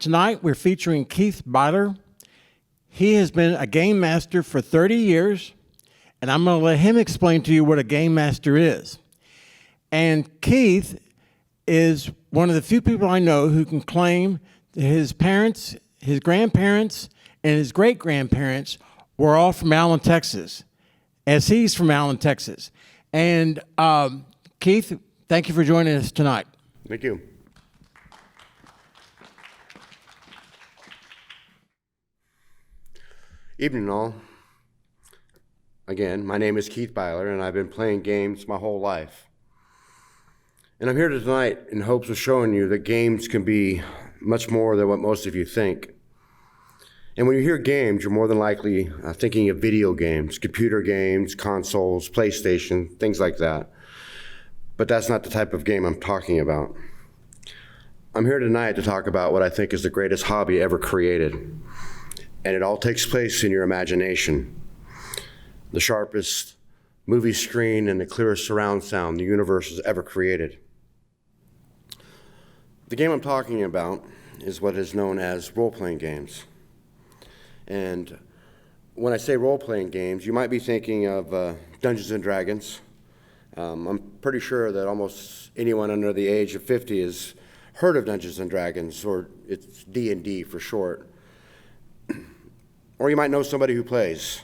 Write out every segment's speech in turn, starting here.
tonight we're featuring Keith Byler. He has been a game master for 30 years, and I'm going to let him explain to you what a game master is. And Keith is one of the few people I know who can claim that his parents, his grandparents, and his great-grandparents were all from Allen, Texas, as he's from Allen, Texas. And Keith, thank you for joining us tonight. Thank you. Evening all. Again, my name is Keith Byler, and I've been playing games my whole life. And I'm here tonight in hopes of showing you that games can be much more than what most of you think. And when you hear games, you're more than likely thinking of video games, computer games, consoles, PlayStation, things like that. But that's not the type of game I'm talking about. I'm here tonight to talk about what I think is the greatest hobby ever created. And it all takes place in your imagination. The sharpest movie screen and the clearest surround sound the universe has ever created. The game I'm talking about is what is known as role-playing games. And when I say role-playing games, you might be thinking of Dungeons and Dragons. I'm pretty sure that almost anyone under the age of 50 has heard of Dungeons and Dragons, or it's D&D for short. Or you might know somebody who plays,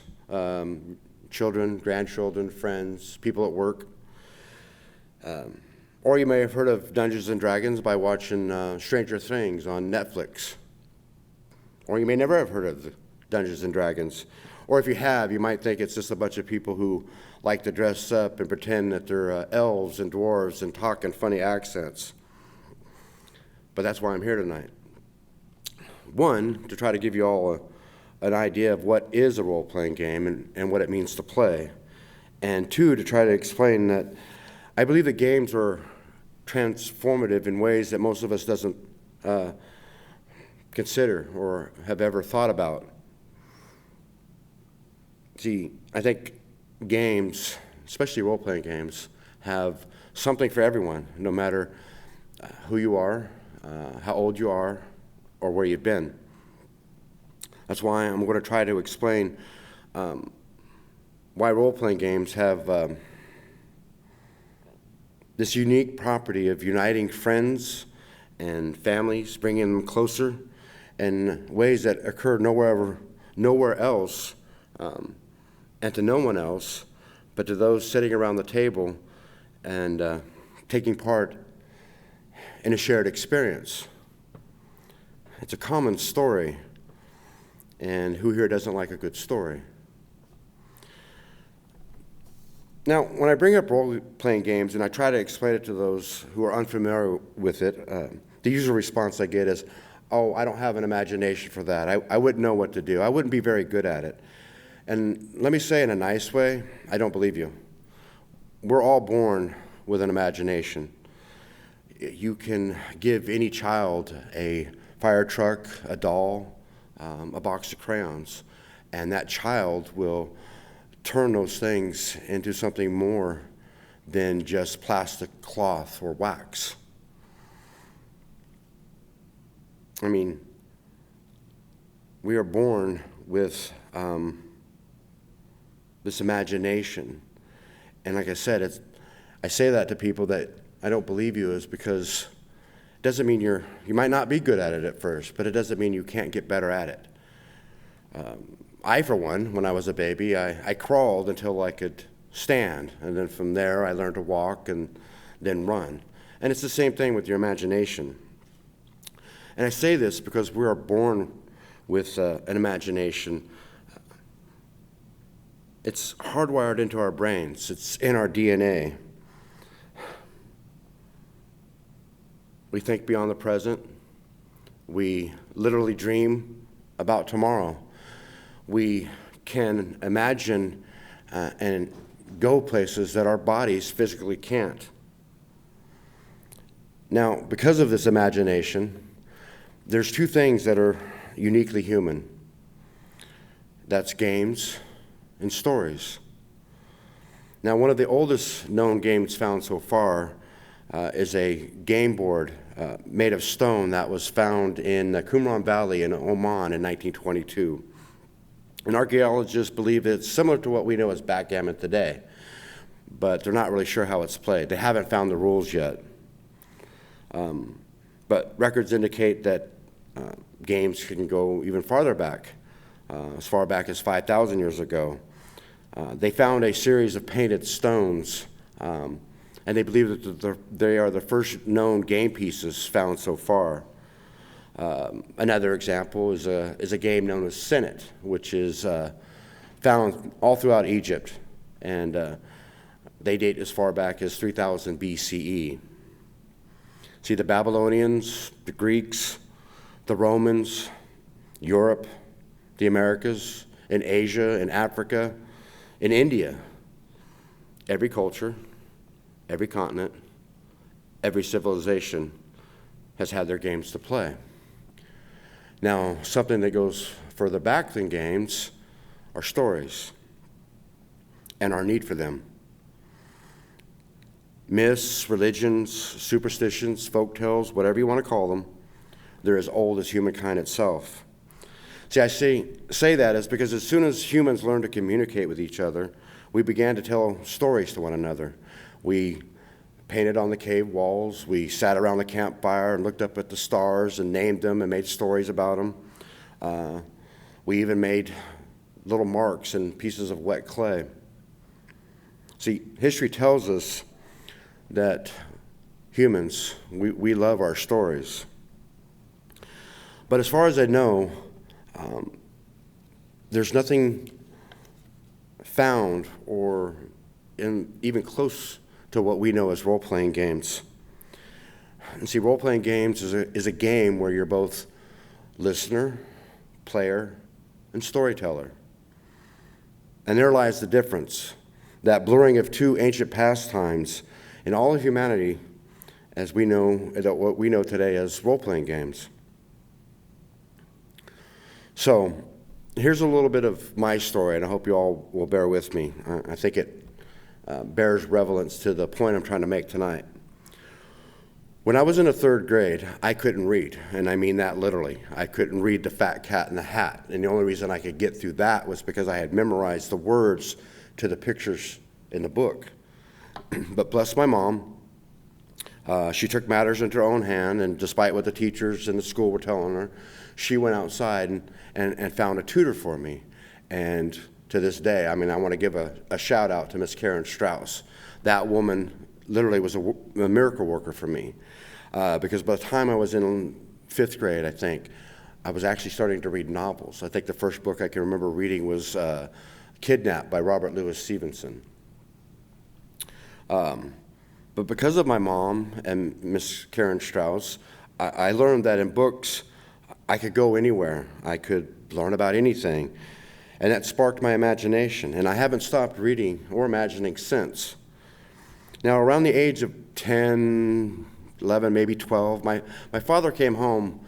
children, grandchildren, friends, people at work. Or you may have heard of Dungeons and Dragons by watching Stranger Things on Netflix. Or you may never have heard of Dungeons and Dragons. Or if you have, you might think it's just a bunch of people who like to dress up and pretend that they're elves and dwarves and talk in funny accents. But that's why I'm here tonight. One, to try to give you all an idea of what is a role-playing game and what it means to play. And two, to try to explain that I believe that games are transformative in ways that most of us doesn't consider or have ever thought about. See, I think games, especially role-playing games, have something for everyone, no matter who you are, how old you are, or where you've been. That's why I'm going to try to explain why role-playing games have this unique property of uniting friends and families, bringing them closer in ways that occur nowhere else, and to no one else, but to those sitting around the table and taking part in a shared experience. It's a common story. And who here doesn't like a good story? Now, when I bring up role-playing games and I try to explain it to those who are unfamiliar with it, the usual response I get is, oh, I don't have an imagination for that. I wouldn't know what to do. I wouldn't be very good at it. And let me say in a nice way, I don't believe you. We're all born with an imagination. You can give any child a fire truck, a doll, a box of crayons, and that child will turn those things into something more than just plastic, cloth, or wax. I mean, we are born with this imagination, and like I said, I say that to people that I don't believe you is because it doesn't mean you might not be good at it at first, but it doesn't mean you can't get better at it. I, for one, when I was a baby, I crawled until I could stand, and then from there I learned to walk and then run. And it's the same thing with your imagination. And I say this because we are born with an imagination. It's hardwired into our brains. It's in our DNA. We think beyond the present. We literally dream about tomorrow. We can imagine and go places that our bodies physically can't. Now, because of this imagination, there's two things that are uniquely human. That's games and stories. Now, one of the oldest known games found so far is a game board made of stone that was found in the Qumran Valley in Oman in 1922. And archaeologists believe it's similar to what we know as backgammon today, but they're not really sure how it's played. They haven't found the rules yet. But records indicate that games can go even farther back, as far back as 5,000 years ago. They found a series of painted stones, and they believe that they are the first known game pieces found so far. Another example is a game known as descendent, which is found all throughout Egypt, and they date as far back as 3000 BCE. See, the Babylonians, the Greeks, the Romans, Europe, the Americas, in Asia, in Africa, in India, every culture, every continent, every civilization has had their games to play. Now, something that goes further back than games are stories and our need for them. Myths, religions, superstitions, folk tales, whatever you want to call them, they're as old as humankind itself. See, I say that is because as soon as humans learned to communicate with each other, we began to tell stories to one another. We painted on the cave walls. We sat around the campfire and looked up at the stars and named them and made stories about them. We even made little marks and pieces of wet clay. See, history tells us that humans, we love our stories. But as far as I know, there's nothing found or even close to what we know as role-playing games. And see, role-playing games is a game where you're both listener, player, and storyteller. And there lies the difference, that blurring of two ancient pastimes in all of humanity as we know, what we know today as role-playing games. So here's a little bit of my story, and I hope you all will bear with me. I think it bears relevance to the point I'm trying to make tonight. When I was in the third grade, I couldn't read, and I mean that literally. I couldn't read The Fat Cat in the Hat, and the only reason I could get through that was because I had memorized the words to the pictures in the book. But bless my mom, she took matters into her own hand, and despite what the teachers in the school were telling her, she went outside and found a tutor for me. And to this day, I mean, I want to give a shout out to Miss Karen Strauss. That woman literally was a miracle worker for me, because by the time I was in 5th grade, I think, I was actually starting to read novels. I think the first book I can remember reading was Kidnapped by Robert Louis Stevenson. But because of my mom and Miss Karen Strauss, I learned that in books, I could go anywhere. I could learn about anything. And that sparked my imagination. And I haven't stopped reading or imagining since. Now, around the age of 10, 11, maybe 12, my father came home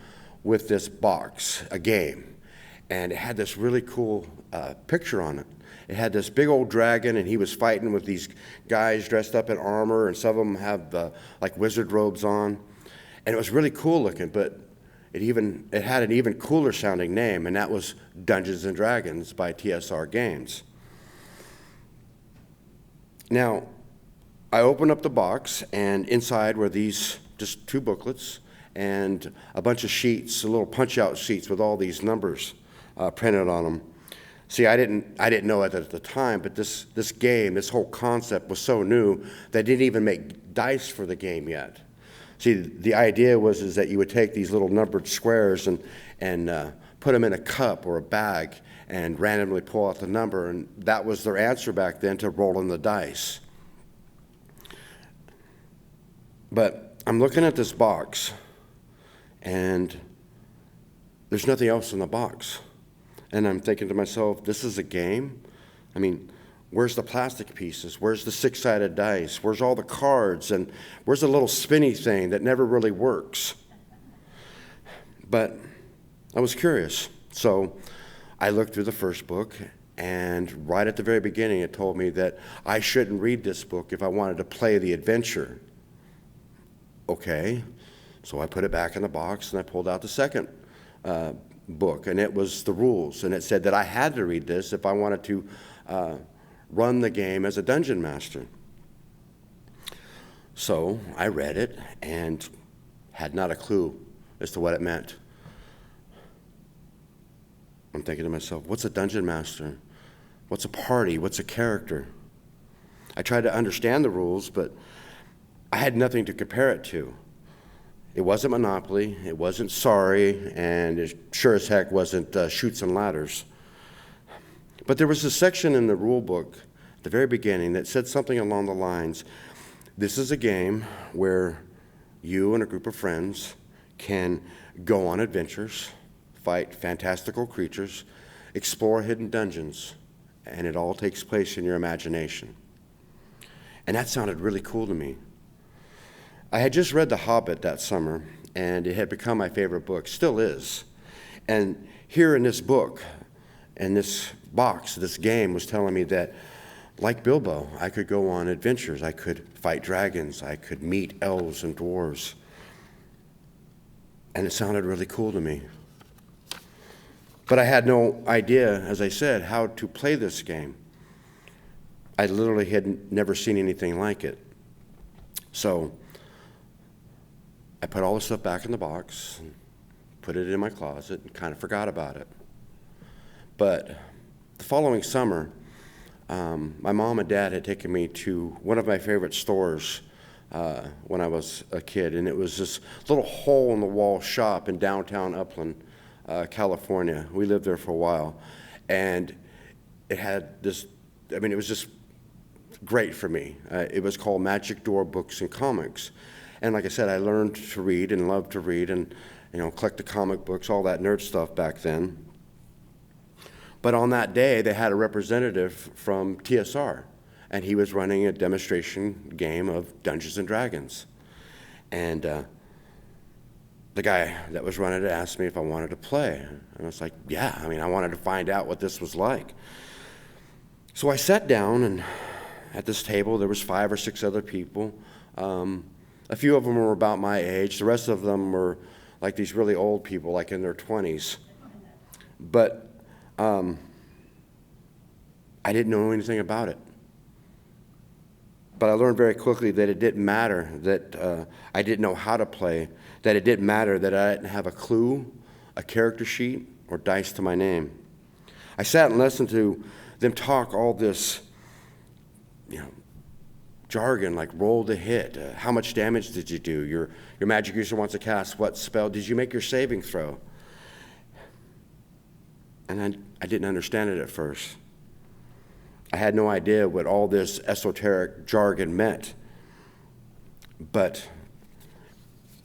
with this box, a game. And it had this really cool picture on it. It had this big old dragon, and he was fighting with these guys dressed up in armor, and some of them have like wizard robes on. And it was really cool looking, but it had an even cooler sounding name, and that was Dungeons and Dragons by TSR Games. Now, I opened up the box, and inside were these just 2 booklets and a bunch of sheets, little punch-out sheets with all these numbers printed on them. See, I didn't know it at the time, but this game, this whole concept was so new, they didn't even make dice for the game yet. See, the idea was that you would take these little numbered squares and put them in a cup or a bag and randomly pull out the number, and that was their answer back then to rolling the dice. But I'm looking at this box, and there's nothing else in the box. And I'm thinking to myself, this is a game? I mean, where's the plastic pieces? Where's the 6-sided dice? Where's all the cards? And where's the little spinny thing that never really works? But I was curious. So I looked through the first book, and right at the very beginning, it told me that I shouldn't read this book if I wanted to play the adventure. Okay. So I put it back in the box, and I pulled out the second book, and it was the rules, and it said that I had to read this if I wanted to run the game as a dungeon master. So I read it and had not a clue as to what it meant. I'm thinking to myself, what's a dungeon master? What's a party? What's a character? I tried to understand the rules, but I had nothing to compare it to. It wasn't Monopoly, it wasn't Sorry, and it sure as heck wasn't Chutes and Ladders. But there was a section in the rule book at the very beginning that said something along the lines, this is a game where you and a group of friends can go on adventures, fight fantastical creatures, explore hidden dungeons, and it all takes place in your imagination. And that sounded really cool to me. I had just read The Hobbit that summer, and it had become my favorite book, still is. And here in this book, in this box, this game was telling me that, like Bilbo, I could go on adventures. I could fight dragons. I could meet elves and dwarves. And it sounded really cool to me. But I had no idea, as I said, how to play this game. I literally had never seen anything like it. So I put all the stuff back in the box, and put it in my closet, and kind of forgot about it. But the following summer, my mom and dad had taken me to one of my favorite stores when I was a kid, and it was this little hole-in-the-wall shop in downtown Upland, California. We lived there for a while, and it had this, it was just great for me. It was called Magic Door Books and Comics. And like I said, I learned to read and loved to read and, collect the comic books, all that nerd stuff back then. But on that day, they had a representative from TSR, and he was running a demonstration game of Dungeons and Dragons. And the guy that was running it asked me if I wanted to play. And I was like, yeah, I wanted to find out what this was like. So I sat down, and at this table, there was 5 or 6 other people. A few of them were about my age. The rest of them were like these really old people, like in their 20s. But I didn't know anything about it. But I learned very quickly that it didn't matter that I didn't know how to play, that it didn't matter that I didn't have a clue, a character sheet, or dice to my name. I sat and listened to them talk all this, jargon, like roll to hit, how much damage did you do, your magic user wants to cast what spell, did you make your saving throw? And I didn't understand it at first. I had no idea what all this esoteric jargon meant. But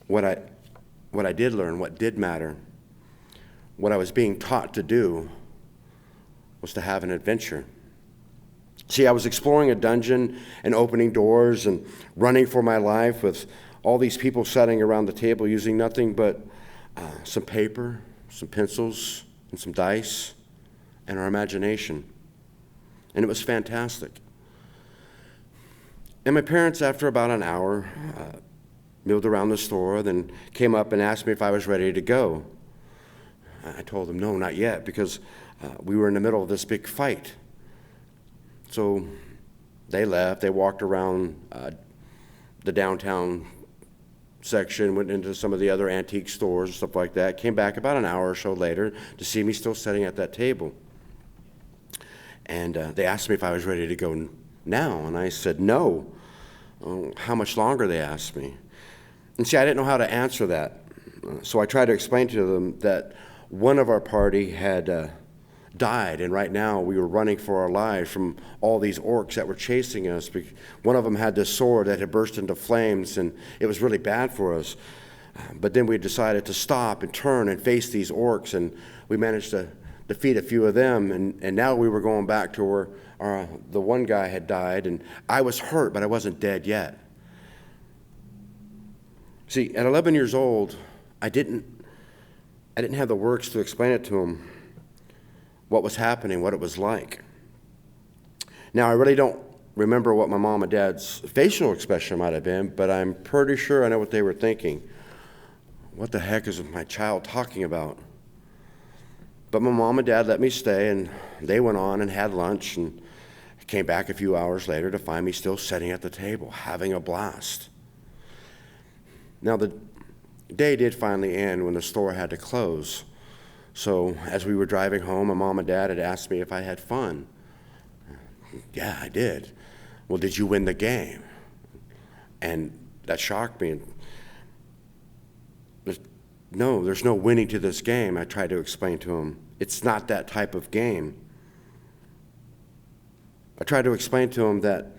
what I did learn, what did matter, what I was being taught to do was to have an adventure. See, I was exploring a dungeon and opening doors and running for my life with all these people sitting around the table using nothing but some paper, some pencils, and some dice, and our imagination. And it was fantastic. And my parents, after about an hour, milled around the store, then came up and asked me if I was ready to go. I told them, no, not yet, because we were in the middle of this big fight. So they left. They walked around the downtown section, went into some of the other antique stores and stuff like that, came back about an hour or so later to see me still sitting at that table. And they asked me if I was ready to go now, and I said no. How much longer, they asked me. And see, I didn't know how to answer that. So I tried to explain to them that one of our party had died, and right now we were running for our lives from all these orcs that were chasing us. One of them had this sword that had burst into flames, and it was really bad for us. But then we decided to stop and turn and face these orcs, and we managed to defeat a few of them, and now we were going back to where the one guy had died, and I was hurt, but I wasn't dead yet. See, at 11 years old, I didn't have the words to explain it to him, what was happening, what it was like. Now, I really don't remember what my mom and dad's facial expression might have been, but I'm pretty sure I know what they were thinking. What the heck is my child talking about? But my mom and dad let me stay, and they went on and had lunch and came back a few hours later to find me still sitting at the table, having a blast. Now, the day did finally end when the store had to close. So as we were driving home, my mom and dad had asked me if I had fun. Yeah, I did. Well, did you win the game? And that shocked me. No, there's no winning to this game, I tried to explain to him. It's not that type of game. I tried to explain to him that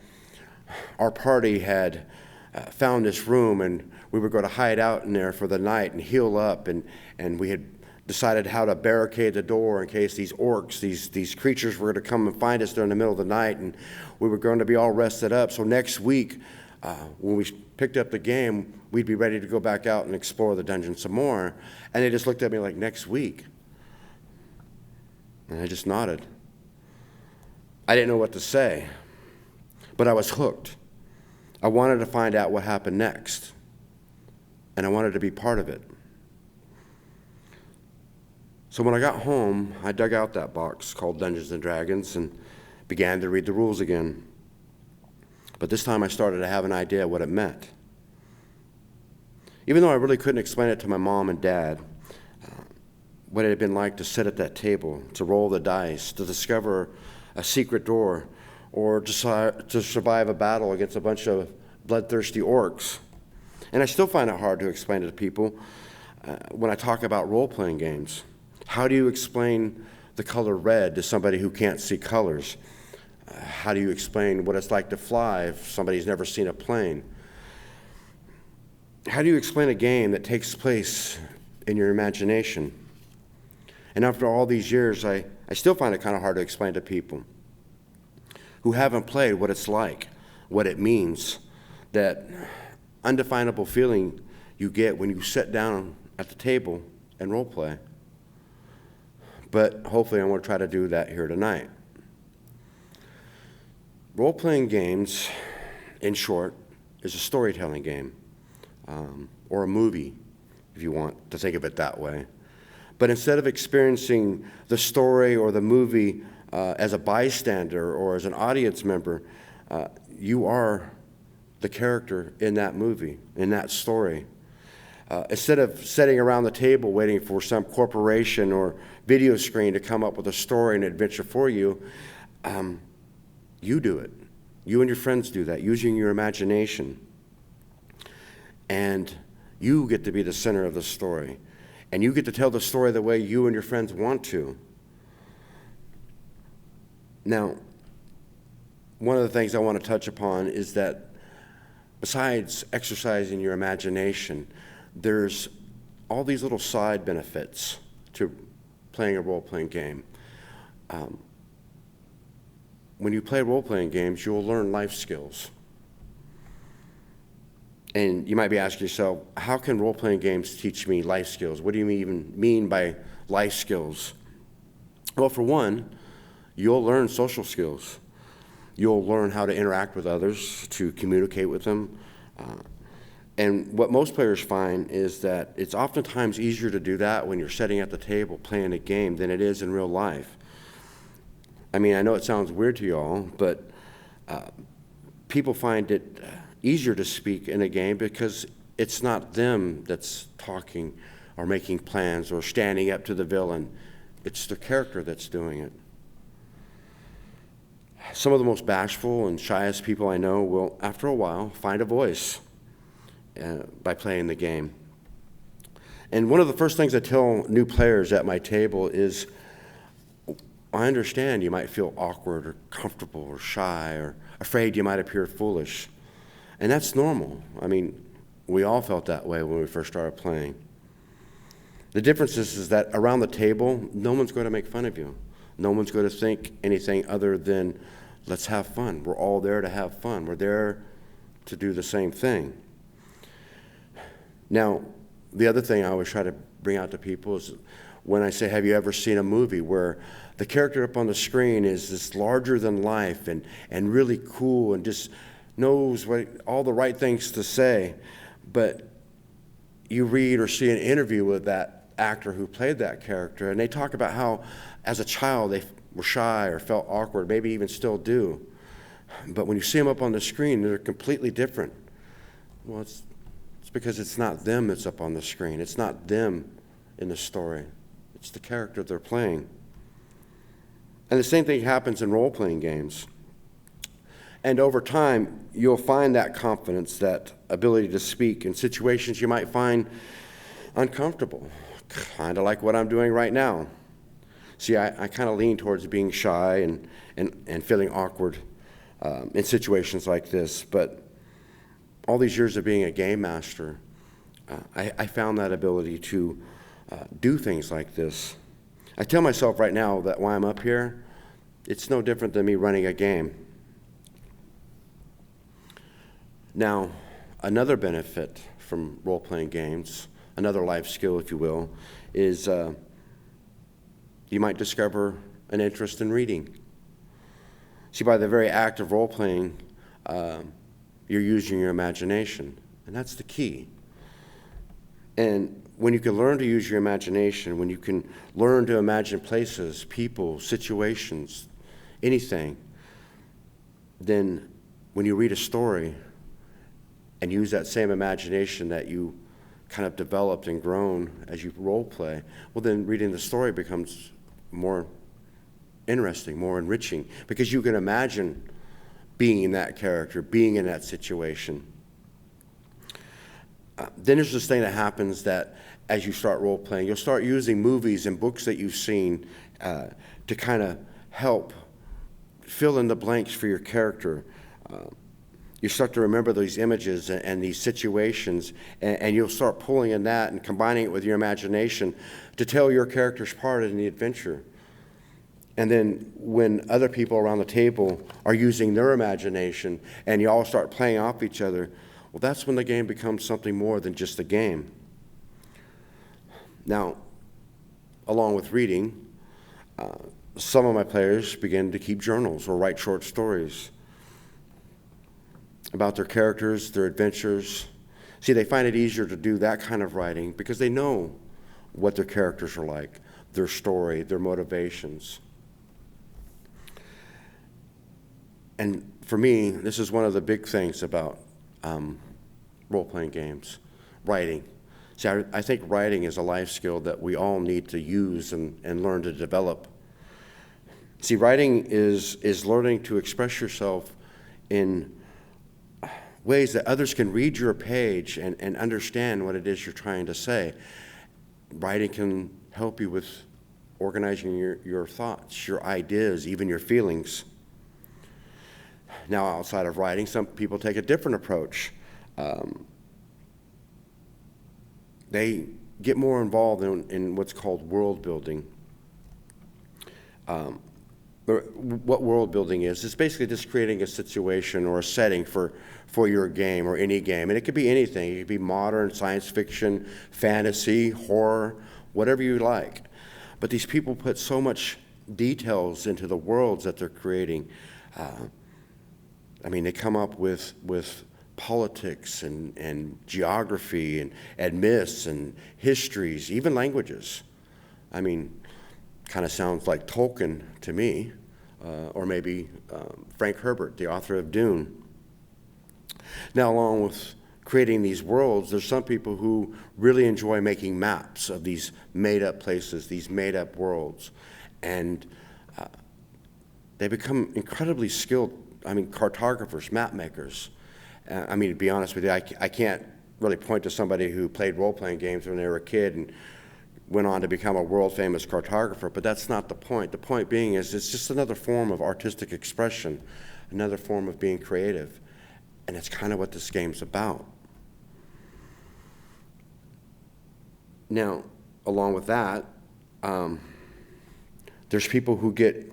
our party had found this room, and we were going to hide out in there for the night and heal up, and we had decided how to barricade the door in case these orcs, these creatures were going to come and find us during the middle of the night, and we were going to be all rested up. So next week, when we picked up the game, we'd be ready to go back out and explore the dungeon some more. And they just looked at me like, next week? And I just nodded. I didn't know what to say, but I was hooked. I wanted to find out what happened next, and I wanted to be part of it. So when I got home, I dug out that box called Dungeons & Dragons and began to read the rules again. But this time I started to have an idea what it meant. Even though I really couldn't explain it to my mom and dad, what it had been like to sit at that table, to roll the dice, to discover a secret door, or to survive a battle against a bunch of bloodthirsty orcs. And I still find it hard to explain it to people when I talk about role-playing games. How do you explain the color red to somebody who can't see colors? How do you explain what it's like to fly if somebody's never seen a plane? How do you explain a game that takes place in your imagination? And after all these years, I still find it kind of hard to explain to people who haven't played what it's like, what it means, that undefinable feeling you get when you sit down at the table and role play. But hopefully I want to try to do that here tonight. Role-playing games, in short, is a storytelling game, or a movie, if you want to think of it that way. But instead of experiencing the story or the movie as a bystander or as an audience member, you are the character in that movie, in that story. Instead of sitting around the table waiting for some corporation or video screen to come up with a story and adventure for you, you do it. You and your friends do that, using your imagination. And you get to be the center of the story. And you get to tell the story the way you and your friends want to. Now, one of the things I want to touch upon is that besides exercising your imagination, there's all these little side benefits to playing a role-playing game. When you play role-playing games, you'll learn life skills. And you might be asking yourself, how can role-playing games teach me life skills? What do you even mean by life skills? Well, for one, you'll learn social skills. You'll learn how to interact with others, to communicate with them. And what most players find is that it's oftentimes easier to do that when you're sitting at the table playing a game than it is in real life. I mean, I know it sounds weird to y'all, but people find it easier to speak in a game because it's not them that's talking or making plans or standing up to the villain. It's the character that's doing it. Some of the most bashful and shyest people I know will, after a while, find a voice by playing the game. And one of the first things I tell new players at my table is, I understand you might feel awkward or comfortable or shy or afraid you might appear foolish. And that's normal. I mean, we all felt that way when we first started playing. The difference is that around the table, no one's going to make fun of you. No one's going to think anything other than, let's have fun. We're all there to have fun. We're there to do the same thing. Now, the other thing I always try to bring out to people is when I say, have you ever seen a movie where the character up on the screen is this larger than life and really cool and just knows all the right things to say, but you read or see an interview with that actor who played that character, and they talk about how as a child they were shy or felt awkward, maybe even still do. But when you see them up on the screen, they're completely different. Well, it's because it's not them that's up on the screen. It's not them in the story. It's the character they're playing. And the same thing happens in role-playing games. And over time, you'll find that confidence, that ability to speak in situations you might find uncomfortable, kind of like what I'm doing right now. See, I kind of lean towards being shy and feeling awkward in situations like this, but all these years of being a game master, I found that ability to do things like this. I tell myself right now that while I'm up here, it's no different than me running a game. Now, another benefit from role-playing games, another life skill, if you will, is you might discover an interest in reading. See, by the very act of role-playing, you're using your imagination, and that's the key. And when you can learn to use your imagination, when you can learn to imagine places, people, situations, anything, then when you read a story and use that same imagination that you kind of developed and grown as you role play, well, then reading the story becomes more interesting, more enriching, because you can imagine being in that character, being in that situation. Then there's this thing that happens that as you start role playing, you'll start using movies and books that you've seen to kind of help fill in the blanks for your character. You start to remember these images and these situations, and you'll start pulling in that and combining it with your imagination to tell your character's part in the adventure. And then when other people around the table are using their imagination and you all start playing off each other, well, that's when the game becomes something more than just a game. Now, along with reading, some of my players begin to keep journals or write short stories about their characters, their adventures. See, they find it easier to do that kind of writing because they know what their characters are like, their story, their motivations. And for me, this is one of the big things about role-playing games, writing. See, I think writing is a life skill that we all need to use and learn to develop. See, writing is learning to express yourself in ways that others can read your page and understand what it is you're trying to say. Writing can help you with organizing your thoughts, your ideas, even your feelings. Now, outside of writing, some people take a different approach. They get more involved in what's called world building. What world building is, it's basically just creating a situation or a setting for your game or any game. And it could be anything. It could be modern, science fiction, fantasy, horror, whatever you like. But these people put so much details into the worlds that they're creating. They come up with politics and geography and myths and histories, even languages. Kind of sounds like Tolkien to me, or maybe Frank Herbert, the author of Dune. Now, along with creating these worlds, there's some people who really enjoy making maps of these made-up places, these made-up worlds, and they become incredibly skilled, cartographers, map makers. To be honest with you, I can't really point to somebody who played role-playing games when they were a kid and went on to become a world-famous cartographer, but that's not the point. The point being is it's just another form of artistic expression, another form of being creative, and it's kind of what this game's about. Now, along with that, there's people who get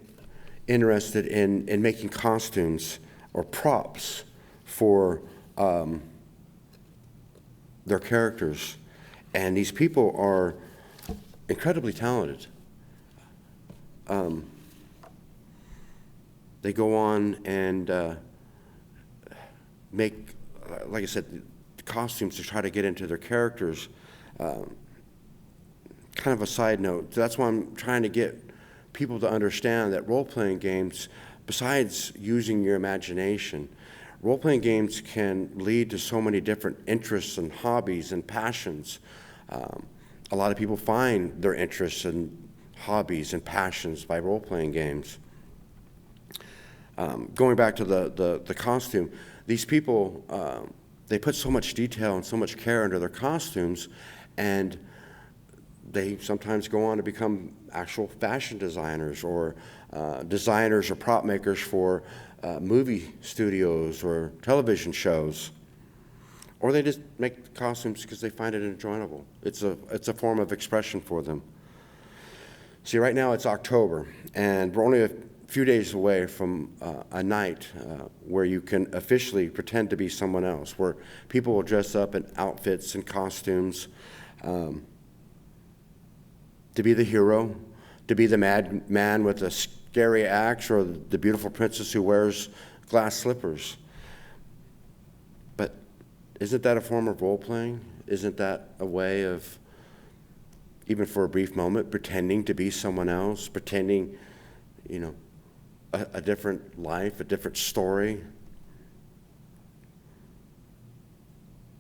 interested in making costumes or props for their characters, and these people are incredibly talented. They go on and make, like I said, the costumes to try to get into their characters. Kind of a side note, that's why I'm trying to get people to understand that role-playing games, besides using your imagination, role-playing games can lead to so many different interests and hobbies and passions. A lot of people find their interests and hobbies and passions by role-playing games. Going back to the costume, these people, they put so much detail and so much care into their costumes, and they sometimes go on to become actual fashion designers or designers or prop makers for movie studios or television shows. Or they just make costumes because they find it enjoyable. It's a form of expression for them. See, right now it's October, and we're only a few days away from a night where you can officially pretend to be someone else, where people will dress up in outfits and costumes to be the hero, to be the mad man with a scary axe, or the beautiful princess who wears glass slippers. But isn't that a form of role-playing? Isn't that a way of, even for a brief moment, pretending to be someone else, pretending, a different life, a different story?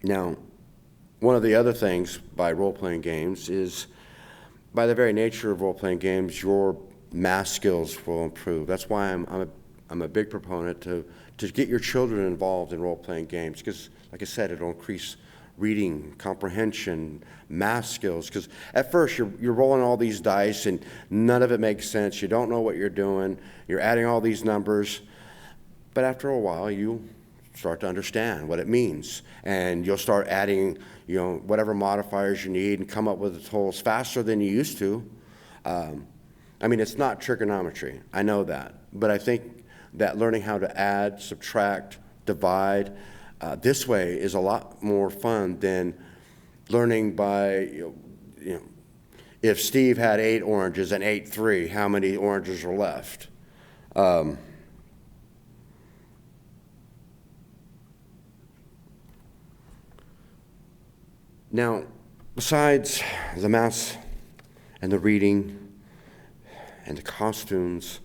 Now, one of the other things by role-playing games is, by the very nature of role-playing games, your math skills will improve. That's why I'm a big proponent to get your children involved in role-playing games, because, like I said, it'll increase reading, comprehension, math skills. Because at first you're rolling all these dice and none of it makes sense. You don't know what you're doing. You're adding all these numbers, but after a while you start to understand what it means, and you'll start adding, whatever modifiers you need and come up with the totals faster than you used to. It's not trigonometry, I know that, but I think that learning how to add, subtract, divide, this way is a lot more fun than learning by, if Steve had 8 oranges and ate 3, how many oranges are left? Now, besides the math and the reading and the costumes,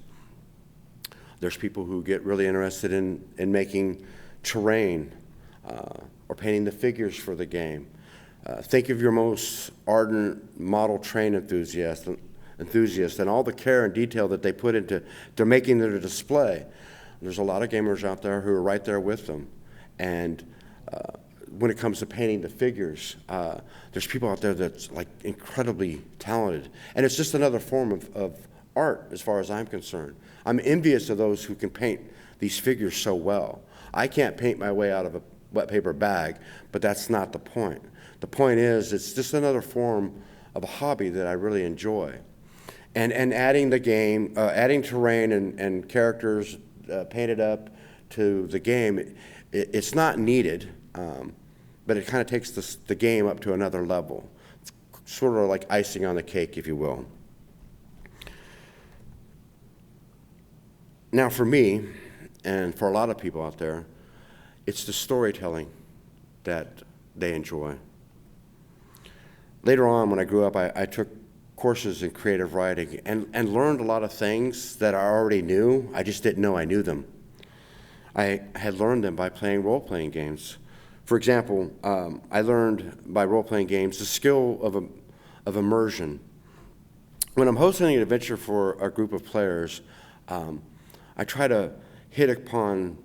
there's people who get really interested in making terrain or painting the figures for the game. Think of your most ardent model train enthusiast and all the care and detail that they put into they're making their display. There's a lot of gamers out there who are right there with them. And when it comes to painting the figures, there's people out there that's like incredibly talented. And it's just another form of art as far as I'm concerned. I'm envious of those who can paint these figures so well. I can't paint my way out of a wet paper bag, but that's not the point. The point is, it's just another form of a hobby that I really enjoy. And adding the game, adding terrain and characters painted up to the game, it's not needed, but it kind of takes the game up to another level. It's sort of like icing on the cake, if you will. Now for me, and for a lot of people out there, it's the storytelling that they enjoy. Later on, when I grew up, I took courses in creative writing and learned a lot of things that I already knew. I just didn't know I knew them. I had learned them by playing role-playing games. For example, I learned by role-playing games the skill of immersion. When I'm hosting an adventure for a group of players, I try to hit upon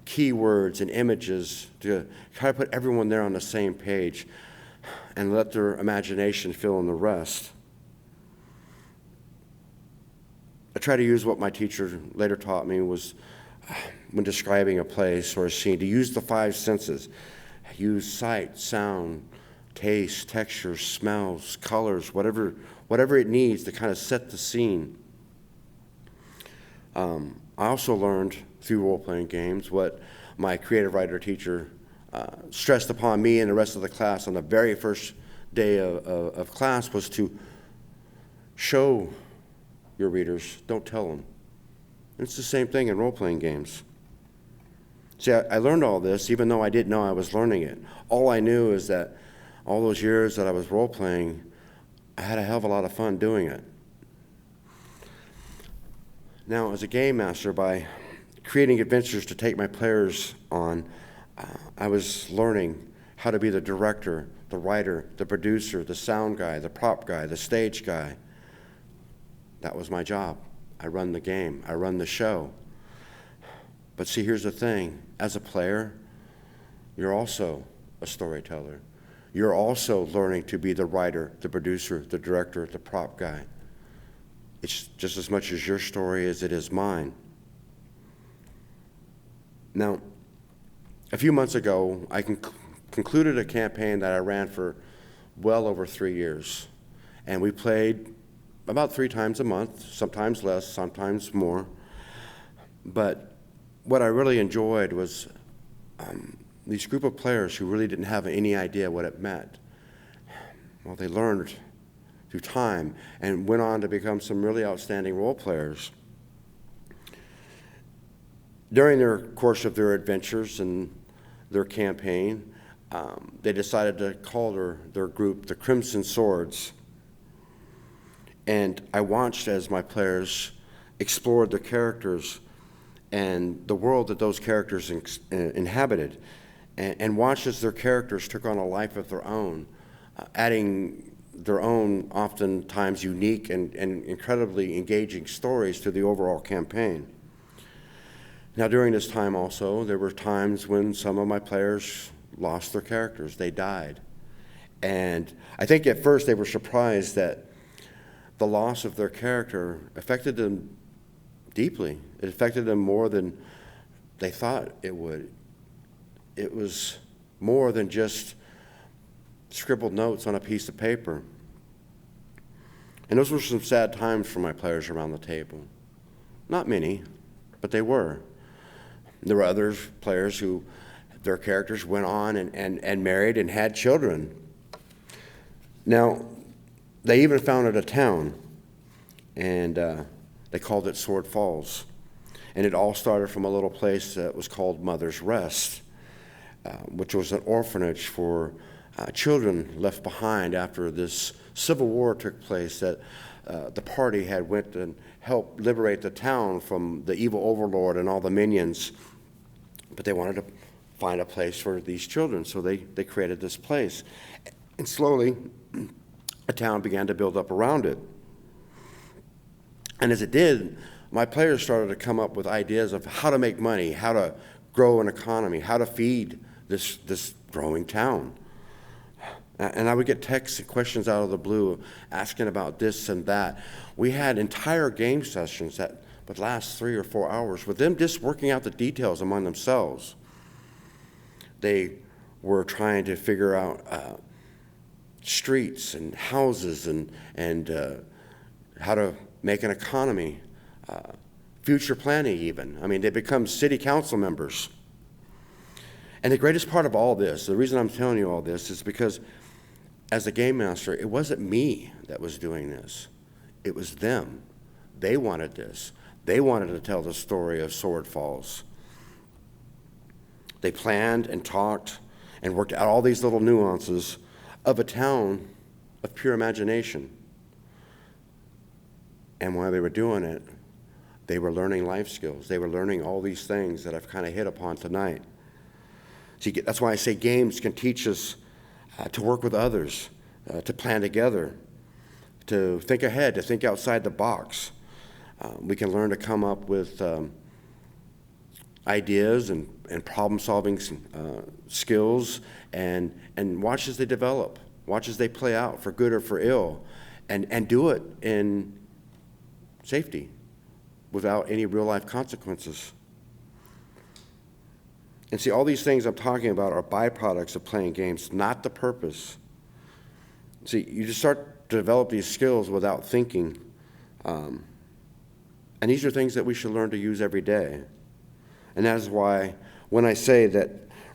keywords and images to try to put everyone there on the same page and let their imagination fill in the rest. I try to use what my teacher later taught me was, when describing a place or a scene, to use the 5 senses. Use sight, sound, taste, texture, smells, colors, whatever it needs to kind of set the scene. I also learned through role-playing games what my creative writer teacher stressed upon me and the rest of the class on the very first day of class was to Show your readers, don't tell them. And it's the same thing in role-playing games. See, I learned all this even though I didn't know I was learning it. All I knew is that all those years that I was role-playing, I had a hell of a lot of fun doing it. Now, as a game master, by creating adventures to take my players on, I was learning how to be the director, the writer, the producer, the sound guy, the prop guy, the stage guy. That was my job. I run the game. I run the show. But see, here's the thing. As a player, you're also a storyteller. You're also learning to be the writer, the producer, the director, the prop guy. It's just as much as your story as it is mine. Now, a few months ago, I concluded a campaign that I ran for well over 3 years. And we played about 3 times a month, sometimes less, sometimes more. But what I really enjoyed was these group of players who really didn't have any idea what it meant. Well, they learned through time and went on to become some really outstanding role players. During their course of their adventures and their campaign, they decided to call their group the Crimson Swords. And I watched as my players explored the characters and the world that those characters inhabited, and watched as their characters took on a life of their own, adding their own oftentimes unique and incredibly engaging stories to the overall campaign. Now, during this time also, there were times when some of my players lost their characters. They died. And I think at first they were surprised that the loss of their character affected them deeply. It affected them more than they thought it would. It was more than just scribbled notes on a piece of paper. And those were some sad times for my players around the table. Not many, but they were. There were other players who their characters went on and married and had children. Now, they even founded a town, and they called it Sword Falls. And it all started from a little place that was called Mother's Rest, which was an orphanage for children left behind after this civil war took place, that the party had went and helped liberate the town from the evil overlord and all the minions. But they wanted to find a place for these children, so they created this place. And slowly, a town began to build up around it. And as it did, my players started to come up with ideas of how to make money, how to grow an economy, how to feed this growing town. And I would get texts and questions out of the blue asking about this and that. We had entire game sessions that would last 3 or 4 hours with them just working out the details among themselves. They were trying to figure out streets and houses and how to make an economy, future planning even. I mean, they become city council members. And the greatest part of all this, the reason I'm telling you all this, is because as a game master, it wasn't me that was doing this. It was them. They wanted this. They wanted to tell the story of Sword Falls. They planned and talked and worked out all these little nuances of a town of pure imagination. And while they were doing it, they were learning life skills. They were learning all these things that I've kind of hit upon tonight. See, that's why I say games can teach us to work with others, to plan together, to think ahead, to think outside the box. We can learn to come up with ideas and problem-solving skills and watch as they develop, watch as they play out for good or for ill, and do it in safety without any real-life consequences. And see, all these things I'm talking about are byproducts of playing games, not the purpose. See, you just start to develop these skills without thinking. And these are things that we should learn to use every day. And that is why when I say that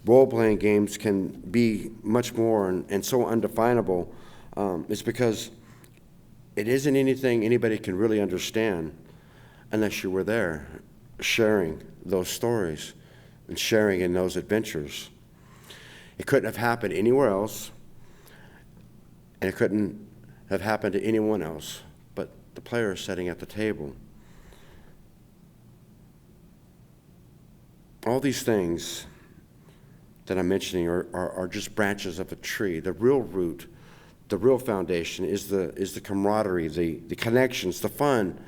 role-playing games can be much more and so undefinable, it's because it isn't anything anybody can really understand unless you were there sharing those stories and sharing in those adventures. It couldn't have happened anywhere else, and it couldn't have happened to anyone else but the players sitting at the table. All these things that I'm mentioning are just branches of a tree. The real root, the real foundation is the camaraderie, the connections, the fun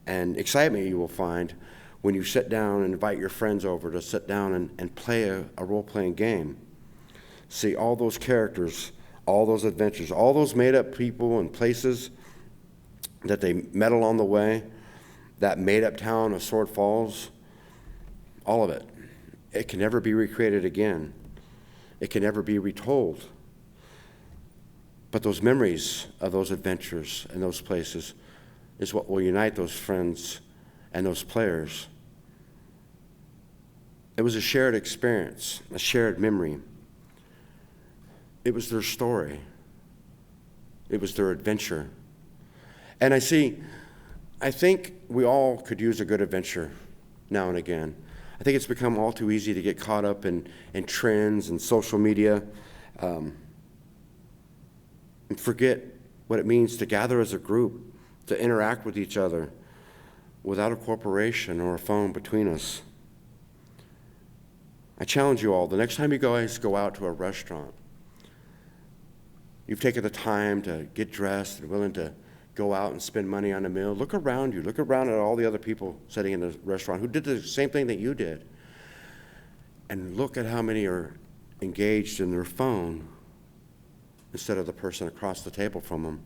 and excitement you will find when you sit down and invite your friends over to sit down and play a role-playing game. See all those characters, all those adventures, all those made-up people and places that they met along the way, that made-up town of Sword Falls, all of it. It can never be recreated again. It can never be retold. But those memories of those adventures and those places is what will unite those friends and those players. It was a shared experience, a shared memory. It was their story. It was their adventure. And I think we all could use a good adventure now and again. I think it's become all too easy to get caught up in trends and social media and forget what it means to gather as a group, to interact with each other without a corporation or a phone between us. I challenge you all, the next time you guys go out to a restaurant, you've taken the time to get dressed and willing to go out and spend money on a meal, look around you. Look around at all the other people sitting in the restaurant who did the same thing that you did. And look at how many are engaged in their phone instead of the person across the table from them.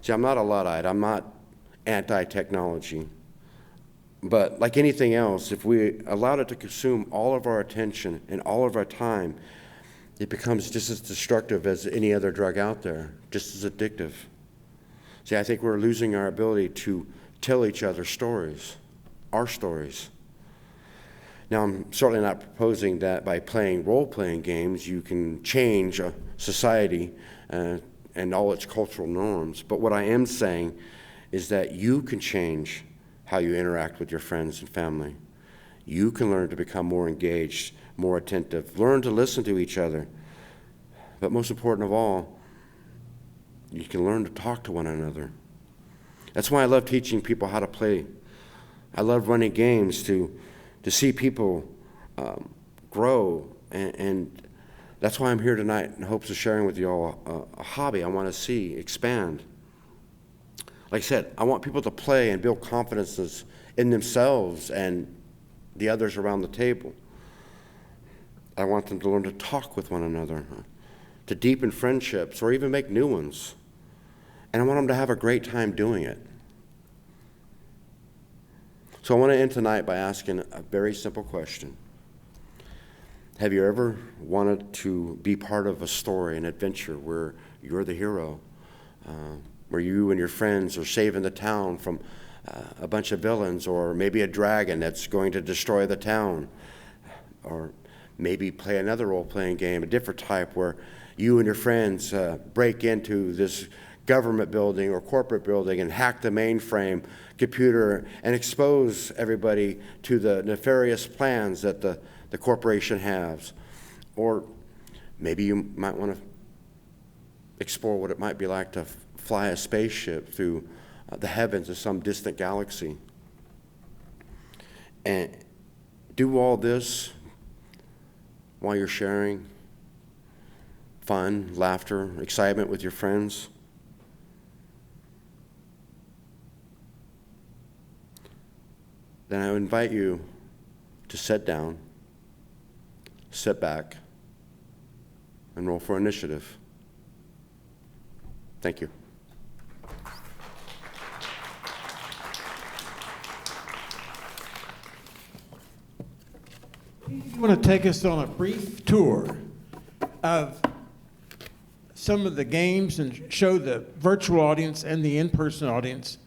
See, I'm not a Luddite. I'm not anti-technology. But like anything else, if we allowed it to consume all of our attention and all of our time, it becomes just as destructive as any other drug out there, just as addictive. See, I think we're losing our ability to tell each other stories, our stories. Now, I'm certainly not proposing that by playing role-playing games you can change a society and all its cultural norms. But what I am saying is that you can change how you interact with your friends and family. You can learn to become more engaged, more attentive, learn to listen to each other. But most important of all, you can learn to talk to one another. That's why I love teaching people how to play. I love running games to see people grow, and that's why I'm here tonight in hopes of sharing with you all a hobby I want to see expand. Like I said, I want people to play and build confidences in themselves and the others around the table. I want them to learn to talk with one another, to deepen friendships or even make new ones. And I want them to have a great time doing it. So I want to end tonight by asking a very simple question. Have you ever wanted to be part of a story, an adventure where you're the hero, where you and your friends are saving the town from a bunch of villains, or maybe a dragon that's going to destroy the town, or maybe play another role-playing game, a different type, where you and your friends break into this government building or corporate building and hack the mainframe computer and expose everybody to the nefarious plans that the corporation has. Or maybe you might want to explore what it might be like to fly a spaceship through the heavens of some distant galaxy. And do all this while you're sharing fun, laughter, excitement with your friends. Then I invite you to sit down, sit back, and roll for initiative. Thank you. You want to take us on a brief tour of some of the games and show the virtual audience and the in-person audience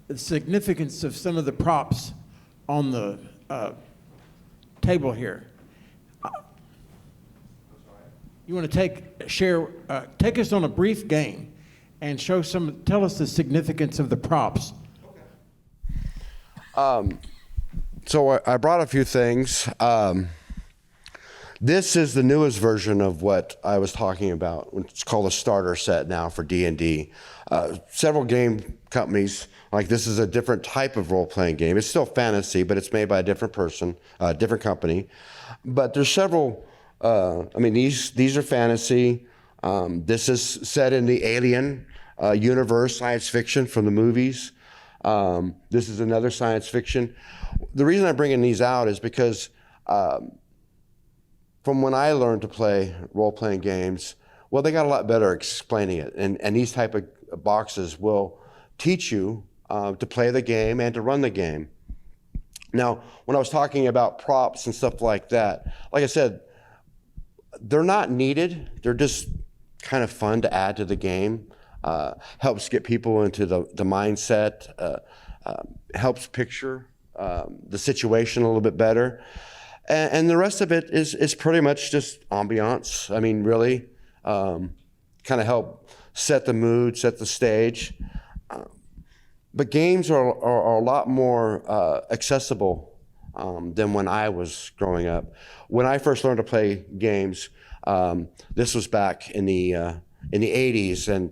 the significance of some of the props on the table here. You want to take us on a brief game and tell us the significance of the props. So I brought a few things. This is the newest version of what I was talking about. It's called a starter set now for D&D. Several game companies, like this is a different type of role-playing game. It's still fantasy, but it's made by a different person, a different company. But there's several, these are fantasy. This is set in the Alien universe, science fiction from the movies. This is another science fiction. The reason I'm bringing these out is because from when I learned to play role-playing games, well, they got a lot better explaining it. And these type of boxes will teach you to play the game and to run the game. Now, when I was talking about props and stuff like that, like I said, they're not needed. They're just kind of fun to add to the game. Helps get people into the mindset, helps picture the situation a little bit better. And the rest of it is pretty much just ambiance. I mean, really, kind of help set the mood, set the stage. But games are a lot more accessible than when I was growing up. When I first learned to play games, this was back in the 80s, and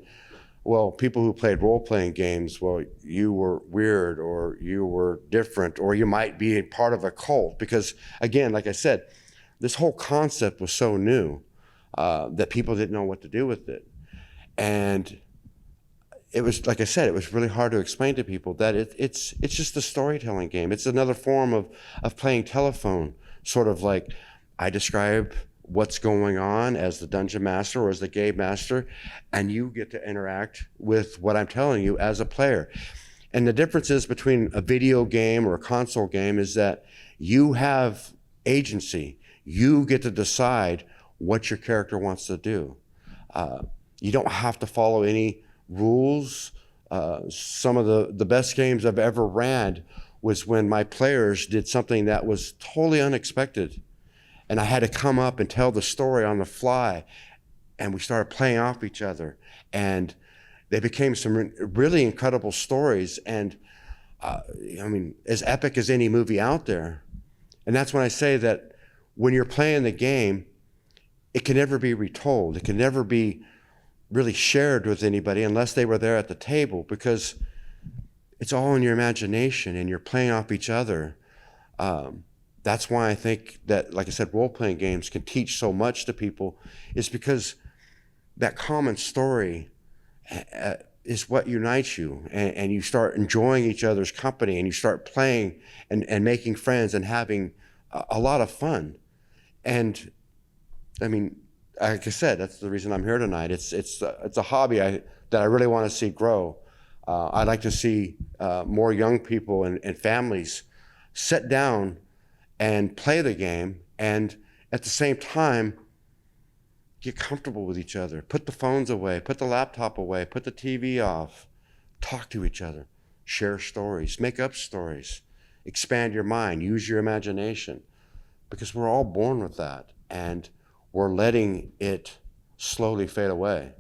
well, people who played role-playing games, well, you were weird or you were different or you might be part of a cult because, again, like I said, this whole concept was so new that people didn't know what to do with it. And it was, like I said, it was really hard to explain to people that it's just a storytelling game. It's another form of playing telephone, sort of like I describe what's going on as the dungeon master or as the game master, and you get to interact with what I'm telling you as a player. And the differences between a video game or a console game is that you have agency. You get to decide what your character wants to do. You don't have to follow any rules. Some of the best games I've ever ran was when my players did something that was totally unexpected. And I had to come up and tell the story on the fly. And we started playing off each other. And they became some really incredible stories. And as epic as any movie out there. And that's when I say that when you're playing the game, it can never be retold. It can never be really shared with anybody unless they were there at the table, because it's all in your imagination and you're playing off each other. That's why I think that, like I said, role-playing games can teach so much to people, is because that common story is what unites you, and you start enjoying each other's company, and you start playing and making friends and having a lot of fun. And I mean, like I said, that's the reason I'm here tonight. It's a hobby that I really want to see grow. I'd like to see more young people and families sit down and play the game, and at the same time, get comfortable with each other. Put the phones away, put the laptop away, put the TV off, talk to each other, share stories, make up stories, expand your mind, use your imagination, because we're all born with that, and we're letting it slowly fade away.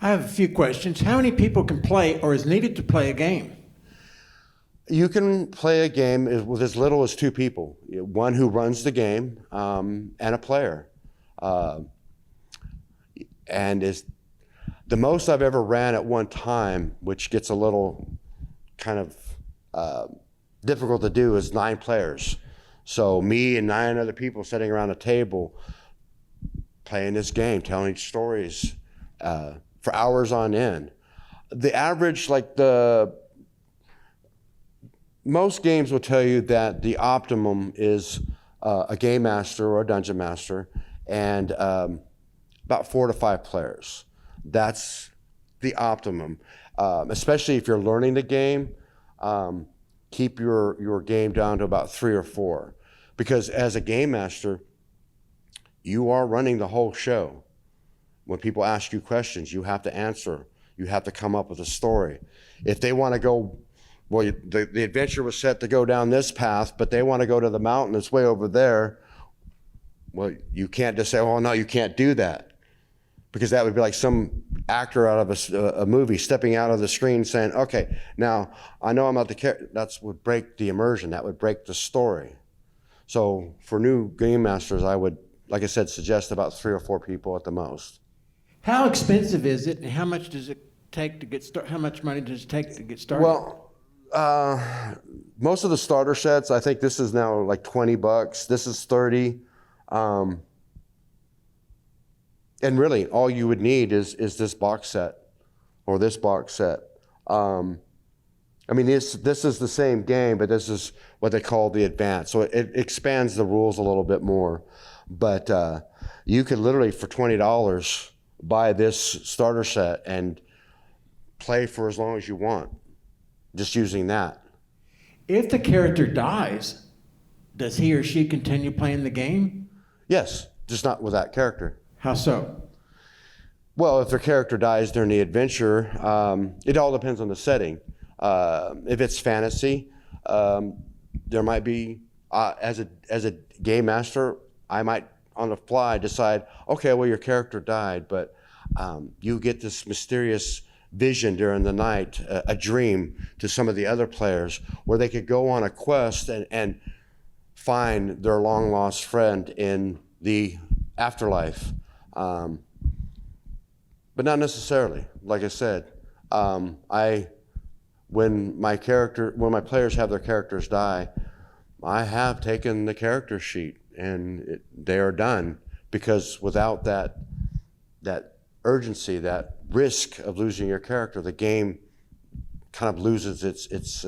I have a few questions. How many people can play or is needed to play a game? You can play a game with as little as 2 people, one who runs the game and a player. And is the most I've ever ran at one time, which gets a little kind of difficult to do, is 9 players. So me and 9 other people sitting around a table playing this game, telling stories for hours on end. The average, most games will tell you that the optimum is a game master or a dungeon master and about 4 to 5 players. That's the optimum, especially if you're learning the game. Keep your game down to about 3 or 4, because as a game master, you are running the whole show. When people ask you questions, you have to answer. You have to come up with a story. If they want to go, well, the adventure was set to go down this path, but they want to go to the mountain that's way over there, well, you can't just say, oh, no, you can't do that. because that would be like some actor out of a movie stepping out of the screen saying, okay, now I know I'm not the character. That would break the immersion. That would break the story. So for new game masters, I would, like I said, suggest about 3 or 4 people at the most. How expensive is it, and how much does it take to get started? How much money does it take to get started? Well, most of the starter sets, I think this is now like $20. This is $30. And really, all you would need is this box set or this box set. I mean, this is the same game, but this is what they call the advanced. So it expands the rules a little bit more. But you could literally, for $20, buy this starter set and play for as long as you want, just using that. If the character dies, does he or she continue playing the game? Yes, just not with that character. How so? Well, if their character dies during the adventure, it all depends on the setting. If it's fantasy, there might be, as a game master, I might on the fly decide, okay, well, your character died, but you get this mysterious vision during the night, a dream to some of the other players where they could go on a quest and find their long lost friend in the afterlife. But not necessarily. Like I said, when my players have their characters die, I have taken the character sheet and they are done, because without that urgency, that risk of losing your character, the game kind of loses its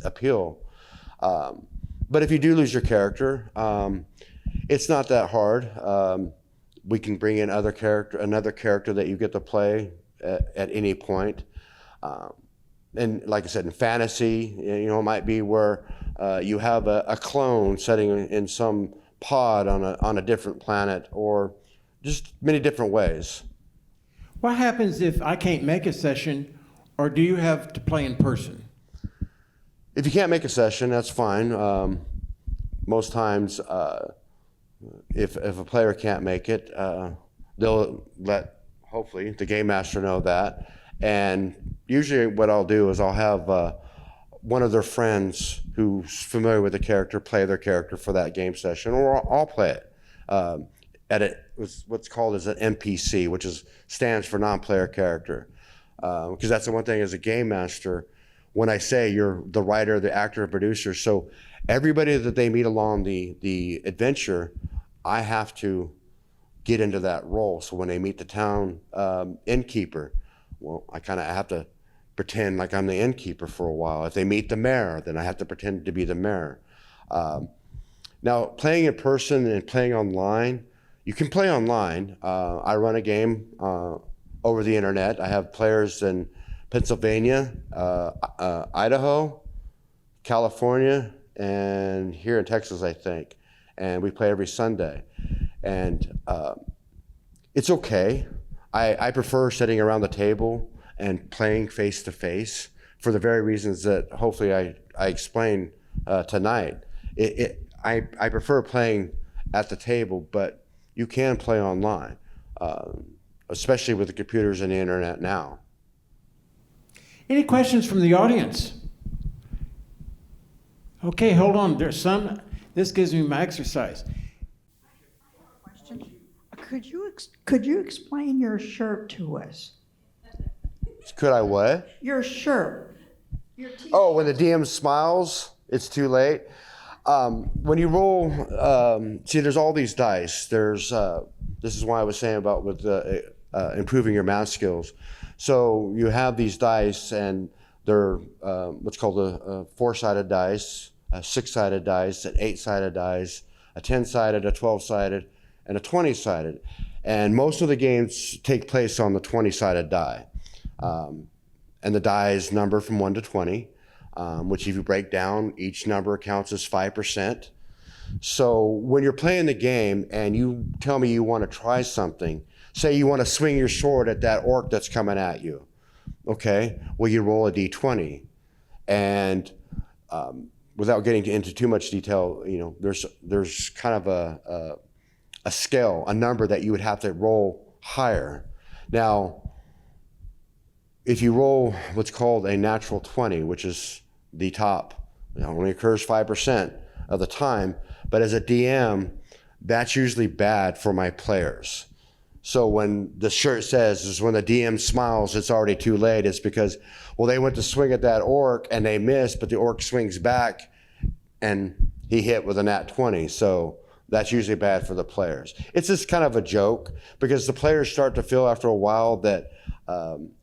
appeal. But if you do lose your character, it's not that hard. We can bring in another character that you get to play at any point. And like I said, in fantasy, it might be where you have a clone setting in some pod on a different planet, or just many different ways. What happens if I can't make a session, or do you have to play in person? If you can't make a session, that's fine. Most times, if a player can't make it, they'll let, hopefully, the game master know that. And usually what I'll do is I'll have one of their friends who's familiar with the character play their character for that game session, or I'll play it at what's called as an NPC, which stands for non-player character. Because that's the one thing as a game master, when I say you're the writer, the actor, producer, so everybody that they meet along the adventure, I have to get into that role. So when they meet the town innkeeper, well, I kind of have to pretend like I'm the innkeeper for a while. If they meet the mayor, then I have to pretend to be the mayor. Now, playing in person and playing online, you can play online. I run a game over the internet. I have players in Pennsylvania, Idaho, California, and here in Texas, I think. And we play every Sunday. And it's okay. I prefer sitting around the table and playing face to face for the very reasons that hopefully I explained tonight. I prefer playing at the table, but you can play online, especially with the computers and the internet now. Any questions from the audience? Okay, hold on. There's some. This gives me my exercise. Could you explain your shirt to us? Could I what? Your shirt. Your Oh, when the DM smiles, it's too late. When you roll, see, there's all these dice. This is why I was saying about with improving your math skills. So you have these dice, and they're what's called a 4-sided dice, a 6-sided dice, an 8-sided dice, a 10-sided, a 12-sided, and a 20-sided. And most of the games take place on the 20-sided die. And the dies number from 1 to 20, which if you break down, each number counts as 5%. So when you're playing the game and you tell me you want to try something, say you want to swing your sword at that orc that's coming at you, okay? Well, you roll a d20. And without getting into too much detail, there's kind of a scale, a number that you would have to roll higher. Now, if you roll what's called a natural 20, which is the top, it only occurs 5% of the time, but as a DM, that's usually bad for my players. So when the shirt says is when the DM smiles, it's already too late. It's because, well, they went to swing at that orc and they missed, but the orc swings back and he hit with a nat 20. So that's usually bad for the players. It's just kind of a joke because the players start to feel after a while that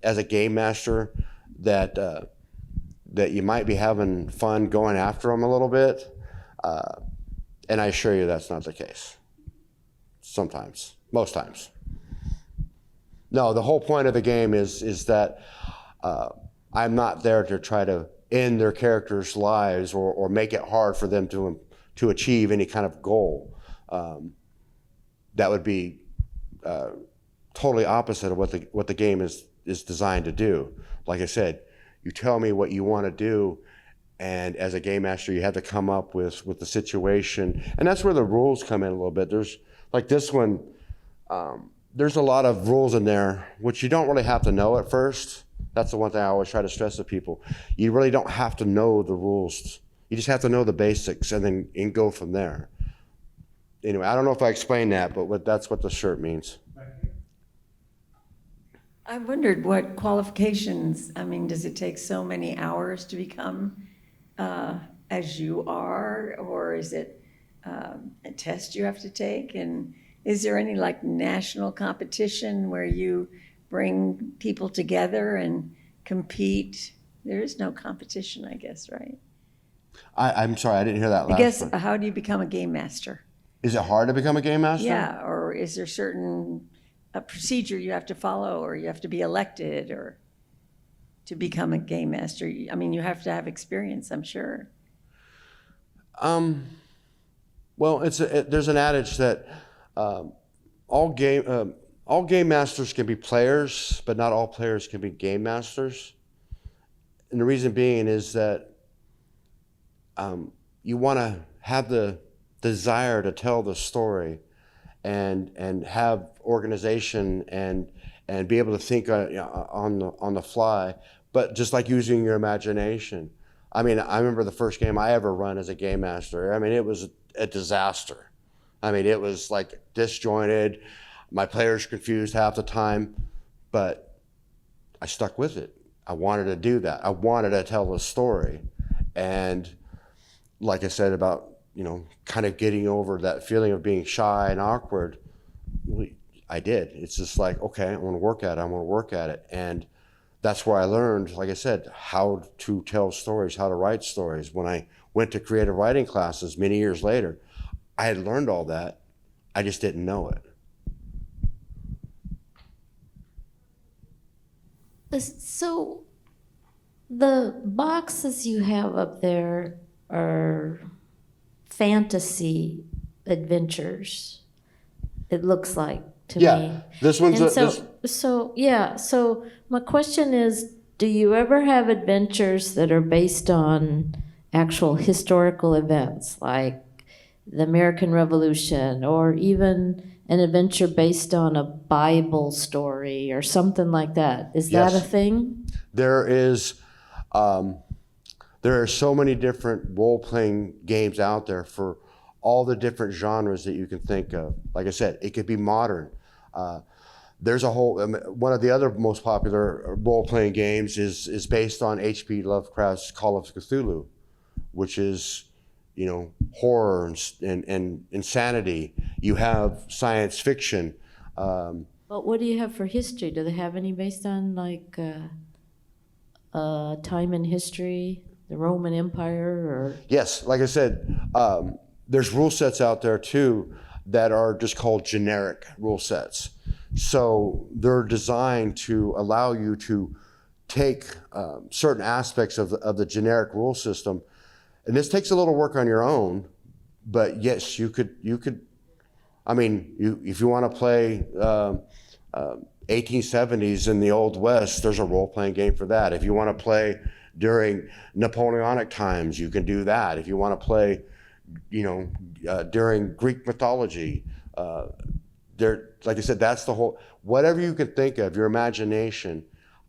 as a game master that that you might be having fun going after them a little bit. And I assure you that's not the case. Sometimes, most times. No, the whole point of the game is that I'm not there to try to end their characters' lives or make it hard for them to achieve any kind of goal. That would be totally opposite of what the game is designed to do. Like I said, you tell me what you want to do, and as a game master, you have to come up with the situation, and that's where the rules come in a little bit. There's like this one. There's a lot of rules in there, which you don't really have to know at first. That's the one thing I always try to stress to people. You really don't have to know the rules. You just have to know the basics and go from there. Anyway, I don't know if I explained that, but that's what the shirt means. I wondered what qualifications, I mean, does it take so many hours to become as you are, or is it a test you have to take? And is there any like national competition where you bring people together and compete? There is no competition, I guess, right? I'm sorry, I didn't hear that last I guess, one. how do you become a game master? Is it hard to become a game master? Yeah, or is there a procedure you have to follow, or you have to be elected, or to become a game master? I mean, you have to have experience, I'm sure. Well, there's an adage that all game masters can be players, but not all players can be game masters. And the reason being is that you want to have the desire to tell the story and have organization and be able to think on the fly, but just like using your imagination. I mean, I remember the first game I ever run as a game master. I mean, it was a disaster. I mean, it was like disjointed. My players confused half the time, but I stuck with it. I wanted to do that. I wanted to tell the story. And like I said about, kind of getting over that feeling of being shy and awkward, I did. It's just like, okay, I want to work at it. And that's where I learned, like I said, how to tell stories, how to write stories. When I went to creative writing classes many years later, I had learned all that. I just didn't know it. So the boxes you have up there are fantasy adventures, it looks like to me. Yeah, this one's And so my question is, do you ever have adventures that are based on actual historical events like the American Revolution, or even an adventure based on a Bible story or something like that? Is that a Yes. thing? There are so many different role-playing games out there for all the different genres that you can think of. Like I said, it could be modern. There's a whole, one of the other most popular role-playing games is based on H.P. Lovecraft's Call of Cthulhu, which is, horror and insanity. You have science fiction. But what do you have for history? Do they have any based on like time in history, the Roman Empire, or? Yes, like I said, there's rule sets out there too that are just called generic rule sets. So they're designed to allow you to take certain aspects of the generic rule system, and this takes a little work on your own. But yes, you could. I mean, if you want to play 1870s in the Old West, there's a role-playing game for that. If you want to play during Napoleonic times, you can do that. If you want to play, during Greek mythology, there, like I said, that's the whole, whatever you can think of, your imagination.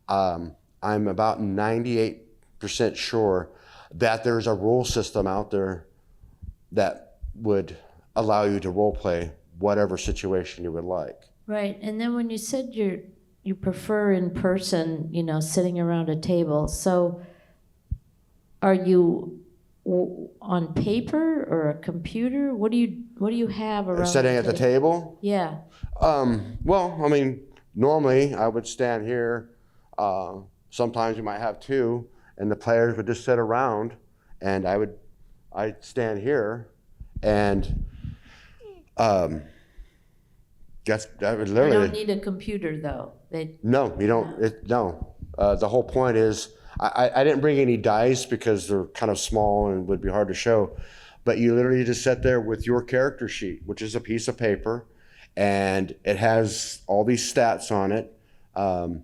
I'm about 98% sure that there's a rule system out there that would allow you to role play whatever situation you would like. Right, and then when you said you prefer in person, sitting around a table, so are you on paper or a computer? What do you have around Sitting at the table? Yeah. Well, I mean, normally I would stand here. Sometimes you might have two, and the players would just sit around, and I'd stand here, and that would You literally. don't need a computer though. No, you don't. No. The whole point is, I didn't bring any dice because they're kind of small and would be hard to show, but you literally just sit there with your character sheet, which is a piece of paper, and it has all these stats on it, and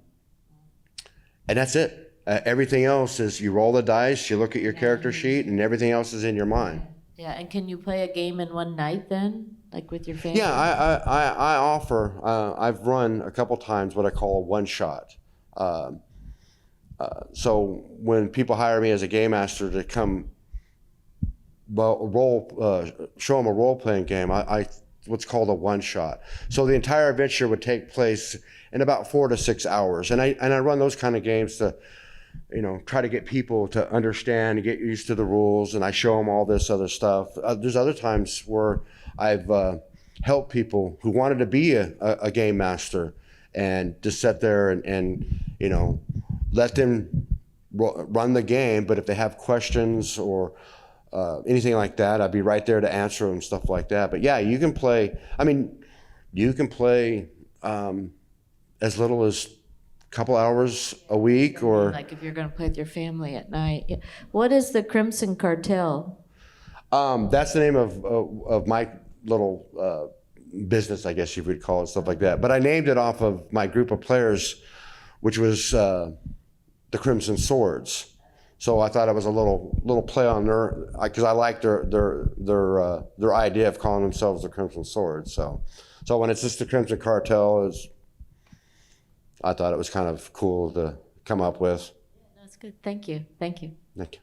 that's it. Everything else is you roll the dice, you look at your character sheet, and everything else is in your mind. Yeah, and can you play a game in one night then, like with your family? Yeah, I offer. I've run a couple times what I call a one shot. So when people hire me as a game master to come, show them a role playing game, I what's called a one shot. So the entire adventure would take place in about 4 to 6 hours, and I run those kind of games to, try to get people to understand and get used to the rules, and I show them all this other stuff. There's other times where I've helped people who wanted to be a game master and just sit there and let them run the game, but if they have questions or anything like that, I'd be right there to answer them, stuff like that. But yeah, you can play, as little as a couple hours a week, or like if you're going to play with your family at night. Yeah. What is the Crimson Cartel? that's the name of my little business, I guess you would call it, stuff like that. But I named it off of my group of players, which was the Crimson Swords. So I thought it was a little play on their, because I like their idea of calling themselves the Crimson Swords. So when it's just the Crimson Cartel, I thought it was kind of cool to come up with. That's good. Thank you. Thank you. Thank you.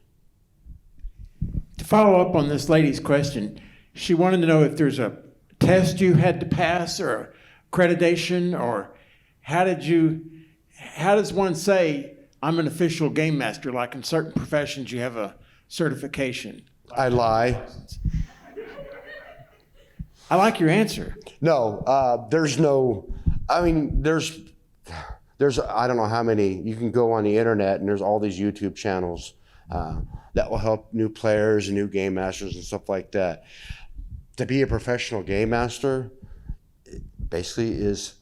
To follow up on this lady's question, she wanted to know if there's a test you had to pass or accreditation, or how does one say, I'm an official game master? Like in certain professions, you have a certification. I lie. I like your answer. No, there's no, there's I don't know how many, you can go on the internet and there's all these YouTube channels that will help new players and new game masters and stuff like that. To be a professional game master, basically is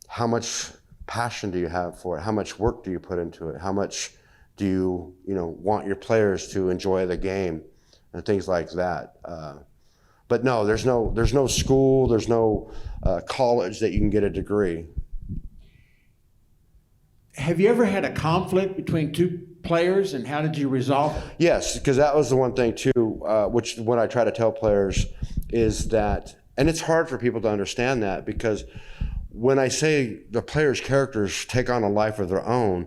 how much passion do you have for it? How much work do you put into it? How much do you want your players to enjoy the game and things like that? But no, there's no school, there's no college that you can get a degree. Have you ever had a conflict between two players, and how did you resolve it? Yes, because that was the one thing too, which what I try to tell players is that, and it's hard for people to understand that, because when I say the players' characters take on a life of their own,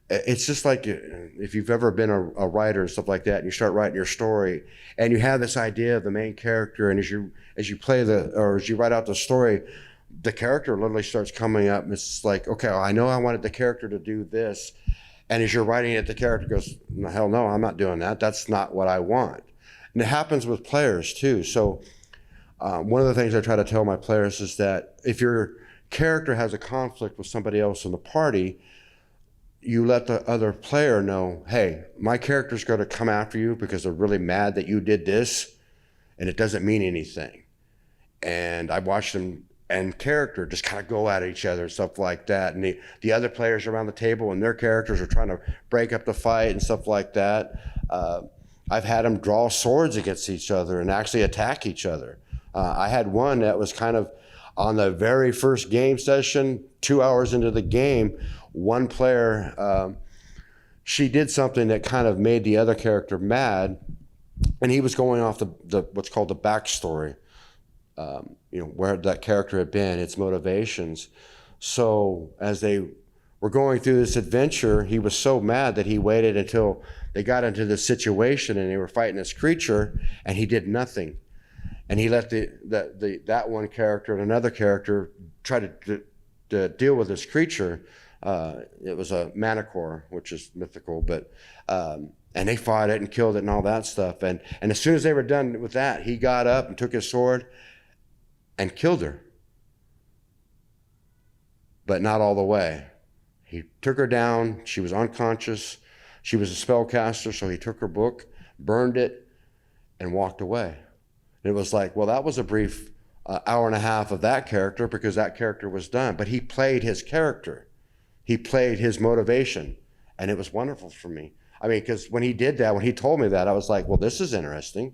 it's just like if you've ever been a writer and stuff like that, and you start writing your story, and you have this idea of the main character, and as you play as you write out the story, the character literally starts coming up, and it's like, okay, well, I know I wanted the character to do this, and as you're writing it, the character goes, hell no, I'm not doing that. That's not what I want. And it happens with players too. So one of the things I try to tell my players is that if your character has a conflict with somebody else in the party, you let the other player know, hey, my character's going to come after you because they're really mad that you did this, and it doesn't mean anything. And I watched them and character just kind of go at each other and stuff like that. And the other players around the table and their characters are trying to break up the fight and stuff like that. I've had them draw swords against each other and actually attack each other. I had one that was kind of on the very first game session, 2 hours into the game, one player, she did something that kind of made the other character mad, and he was going off the what's called the backstory. where that character had been, its motivations. So as they were going through this adventure, he was so mad that he waited until they got into this situation and they were fighting this creature, and he did nothing. And he let that one character and another character try to deal with this creature. It was a manicore, which is mythical, but and they fought it and killed it and all that stuff. And as soon as they were done with that, he got up and took his sword and killed her. But not all the way. He took her down. She was unconscious. She was a spellcaster, so he took her book, burned it, and walked away. And it was like, well, that was a brief hour and a half of that character because that character was done. But he played his character. He played his motivation. And it was wonderful for me. I mean, because when he did that, when he told me that, I was like, well, this is interesting.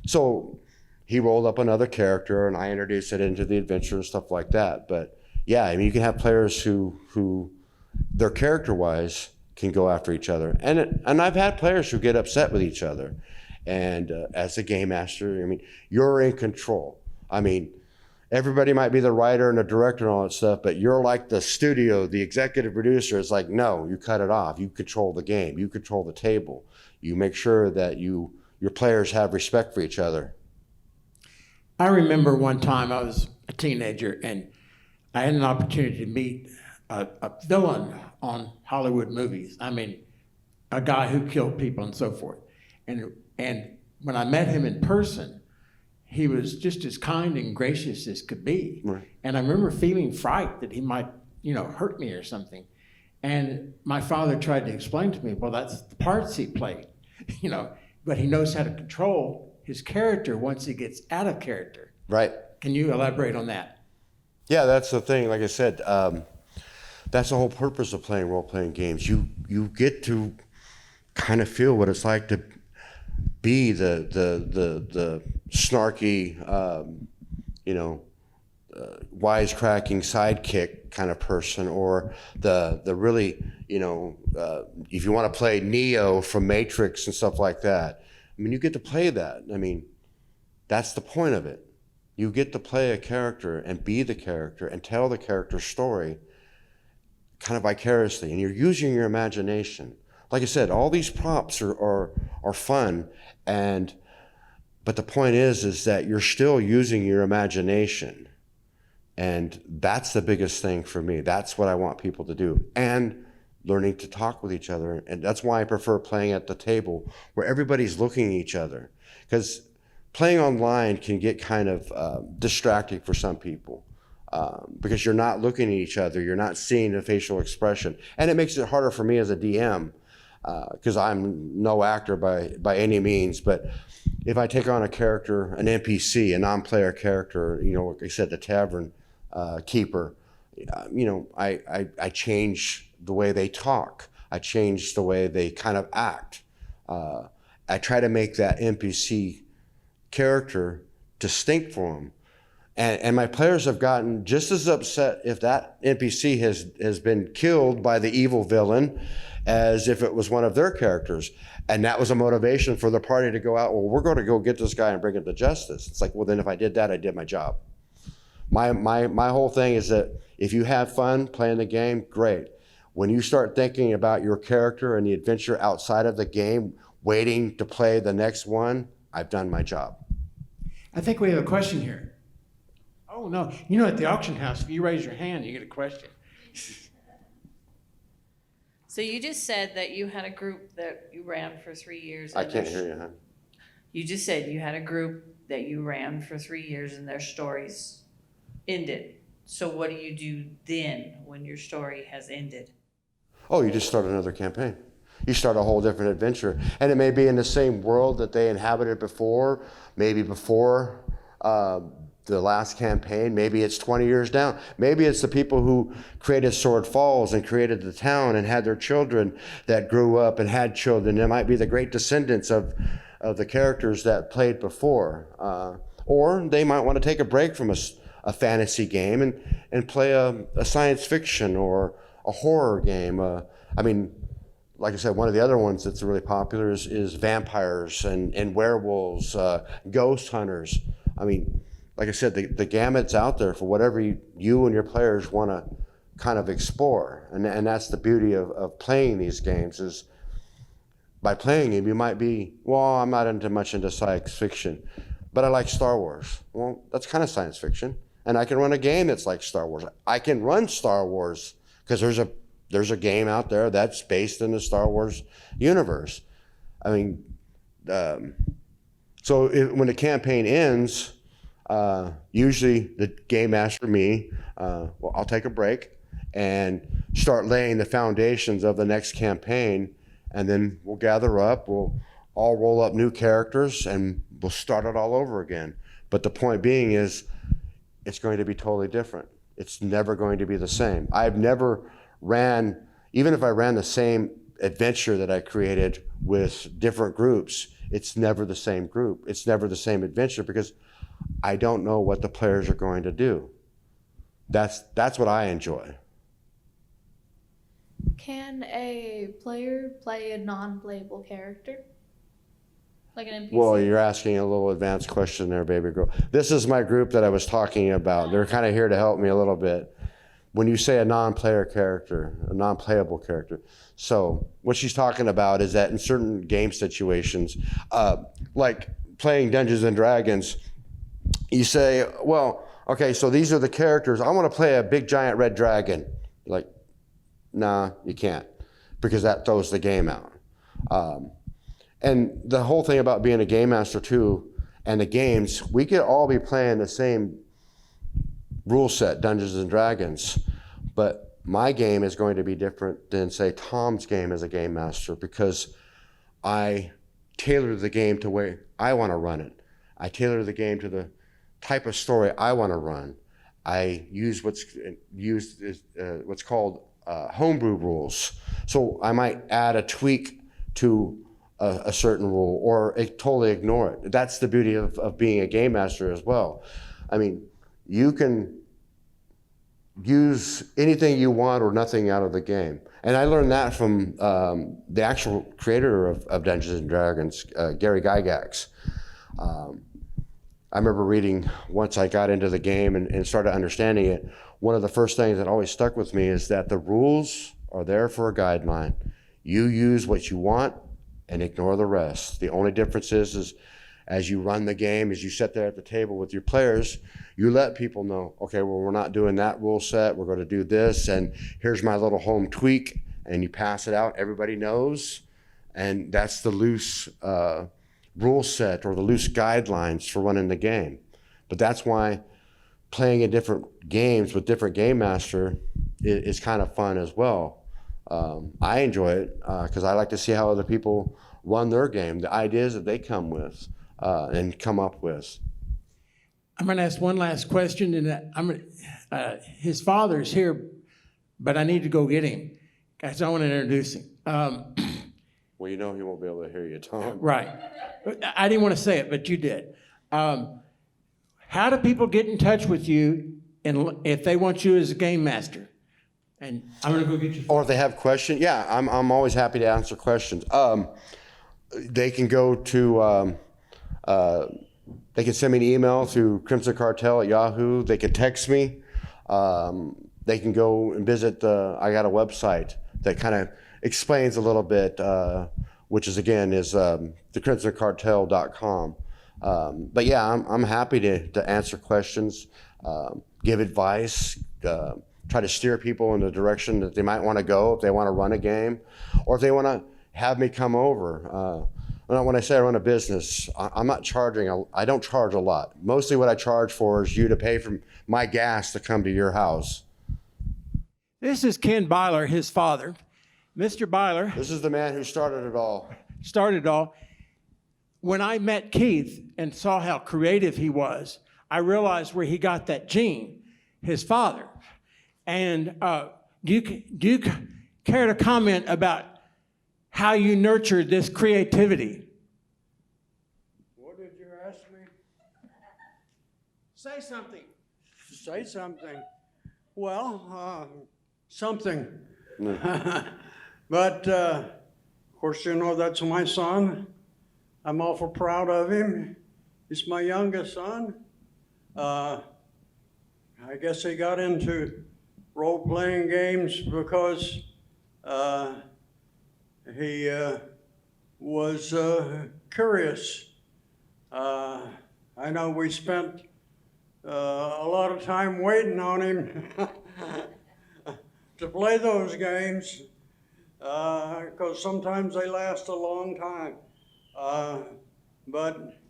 So he rolled up another character, and I introduced it into the adventure and stuff like that. But yeah, I mean, you can have players who their character-wise can go after each other. And I've had players who get upset with each other. And as a game master, I mean, you're in control. I mean, everybody might be the writer and the director and all that stuff, but you're like the studio, the executive producer. It's like, no, you cut it off. You control the game. You control the table. You make sure that your players have respect for each other. I remember one time I was a teenager and I had an opportunity to meet a villain on Hollywood movies. I mean, a guy who killed people and so forth. And when I met him in person, he was just as kind and gracious as could be. Right. And I remember feeling fright that he might, hurt me or something. And my father tried to explain to me, well, that's the parts he played, but he knows how to control his character once he gets out of character. Right. Can you elaborate on that? Yeah, that's the thing. Like I said, that's the whole purpose of playing role-playing games. You get to kind of feel what it's like to be the snarky, wisecracking sidekick kind of person, or the really, if you want to play Neo from Matrix and stuff like that. I mean, you get to play that. I mean, that's the point of it. You get to play a character and be the character and tell the character's story kind of vicariously, and you're using your imagination. Like I said, all these props are fun, but the point is that you're still using your imagination, and that's the biggest thing for me. That's what I want people to do, and learning to talk with each other, and that's why I prefer playing at the table where everybody's looking at each other, because playing online can get kind of distracting for some people. Because you're not looking at each other, you're not seeing the facial expression, and it makes it harder for me as a DM. Because I'm no actor by any means, but if I take on a character, an NPC, a non-player character, like I said, the tavern keeper, I change the way they talk. I change the way they kind of act. I try to make that NPC character distinct for them. And my players have gotten just as upset if that NPC has been killed by the evil villain as if it was one of their characters. And that was a motivation for the party to go out, well, we're going to go get this guy and bring him to justice. It's like, well, then if I did that, I did my job. My whole thing is that if you have fun playing the game, great. When you start thinking about your character and the adventure outside of the game, waiting to play the next one, I've done my job. I think we have a question here. Oh, no. At the auction house, if you raise your hand, you get a question. So you just said that you had a group that you ran for 3 years. I can't hear you, huh? You just said you had a group that you ran for 3 years and their stories ended. So what do you do then when your story has ended? Oh, you just start another campaign. You start a whole different adventure. And it may be in the same world that they inhabited before, maybe before the last campaign. Maybe it's 20 years down. Maybe it's the people who created Sword Falls and created the town and had their children that grew up and had children. It might be the great descendants of the characters that played before. Or they might want to take a break from a fantasy game and play a science fiction or a horror game. Like I said, one of the other ones that's really popular is vampires and werewolves, ghost hunters. I mean, like I said, the gamut's out there for whatever you and your players want to kind of explore. And that's the beauty of playing these games is by playing them, you might be, well, I'm not much into science fiction, but I like Star Wars. Well, that's kind of science fiction. And I can run a game that's like Star Wars. I can run Star Wars because there's a game out there that's based in the Star Wars universe. I mean, so when the campaign ends, usually the game master, me, well, I'll take a break and start laying the foundations of the next campaign, and then we'll gather up, we'll all roll up new characters, and we'll start it all over again. But the point being is, it's going to be totally different. It's never going to be the same. I've never ran, even if I ran the same adventure that I created with different groups, it's never the same group. It's never the same adventure because I don't know what the players are going to do. That's what I enjoy. Can a player play a non-playable character? Like an NPC? Well, you're asking a little advanced question there, baby girl. This is my group that I was talking about. They're kind of here to help me a little bit. When you say a non-player character, a non-playable character, so what she's talking about is that in certain game situations, like playing Dungeons and Dragons, you say, well, okay, so these are the characters. I want to play a big giant red dragon. You're like, nah, you can't, because that throws the game out. And the whole thing about being a game master too, and the games, we could all be playing the same rule set, Dungeons and Dragons, but my game is going to be different than, say, Tom's game as a game master, because I tailor the game to where I want to run it. I tailor the game to the type of story I want to run. I use what's called homebrew rules. So I might add a tweak to a certain rule or totally ignore it. That's the beauty of being a game master as well. I mean, you can use anything you want or nothing out of the game. And I learned that from the actual creator of Dungeons and Dragons, Gary Gygax. I remember reading, once I got into the game and started understanding it, one of the first things that always stuck with me is that the rules are there for a guideline. You use what you want and ignore the rest. The only difference is as you run the game, as you sit there at the table with your players, you let people know, okay, well, we're not doing that rule set, we're going to do this, and here's my little home tweak, and you pass it out, everybody knows, and that's the loose rule set or the loose guidelines for running the game. But that's why playing in different games with different game master is kind of fun as well. I enjoy it because I like to see how other people run their game, the ideas that they come with and come up with. I'm going to ask one last question, and his father's here, but I need to go get him. Guys, I want to introduce him. Well, you know he won't be able to hear you, Tom. Right. I didn't want to say it, but you did. How do people get in touch with you if they want you as a game master? And I'm going to go get you. Or if they have questions, yeah, I'm always happy to answer questions. They can go to, they can send me an email through Crimson Cartel at Yahoo. They can text me. They can go and visit I got a website that kind of explains a little bit, which is thecrimsoncartel.com. But yeah, I'm happy to answer questions, give advice, try to steer people in the direction that they might want to go if they want to run a game, or if they want to have me come over. When I say I run a business, I'm not charging, I don't charge a lot. Mostly what I charge for is you to pay for my gas to come to your house. This is Ken Byler, his father. Mr. Byler This is the man who started it all. started it all. When I met Keith and saw how creative he was, I realized where he got that gene, his father. And do you care to comment about how you nurtured this creativity? What did you ask me? Say something. Say something. Well, something. But, of course, you know, that's my son. I'm awful proud of him. He's my youngest son. I guess he got into role-playing games because he was curious. I know we spent a lot of time waiting on him to play those games because sometimes they last a long time. But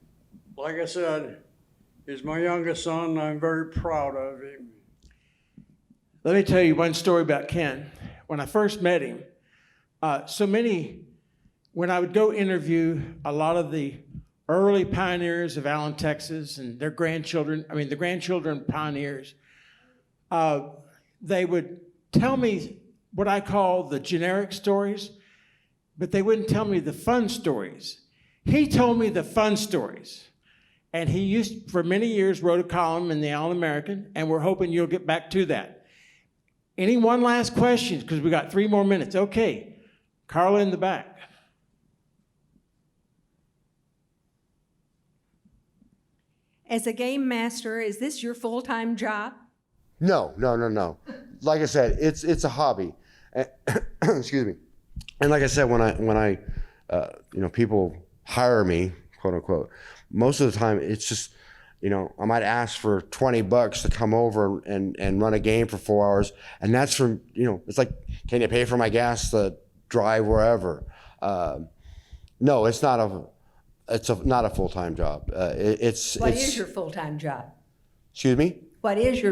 like I said, he's my youngest son, and I'm very proud of him. Let me tell you one story about Ken. When I first met him, when I would go interview a lot of the early pioneers of Allen, Texas, and their grandchildren, the grandchildren pioneers, they would tell me what I call the generic stories, but they wouldn't tell me the fun stories. He told me the fun stories. And he for many years, wrote a column in the Allen American, and we're hoping you'll get back to that. Any one last questions? Because we got 3 more minutes. Okay, Carla in the back. As a game master, is this your full-time job? No. Like I said, it's a hobby. Excuse me. And like I said, when I people hire me, quote unquote, most of the time it's just, I might ask for $20 to come over and run a game for 4 hours, and that's for, it's like, can you pay for my gas to drive wherever? No, it's not a full-time job. What is your full-time job? Excuse me? What is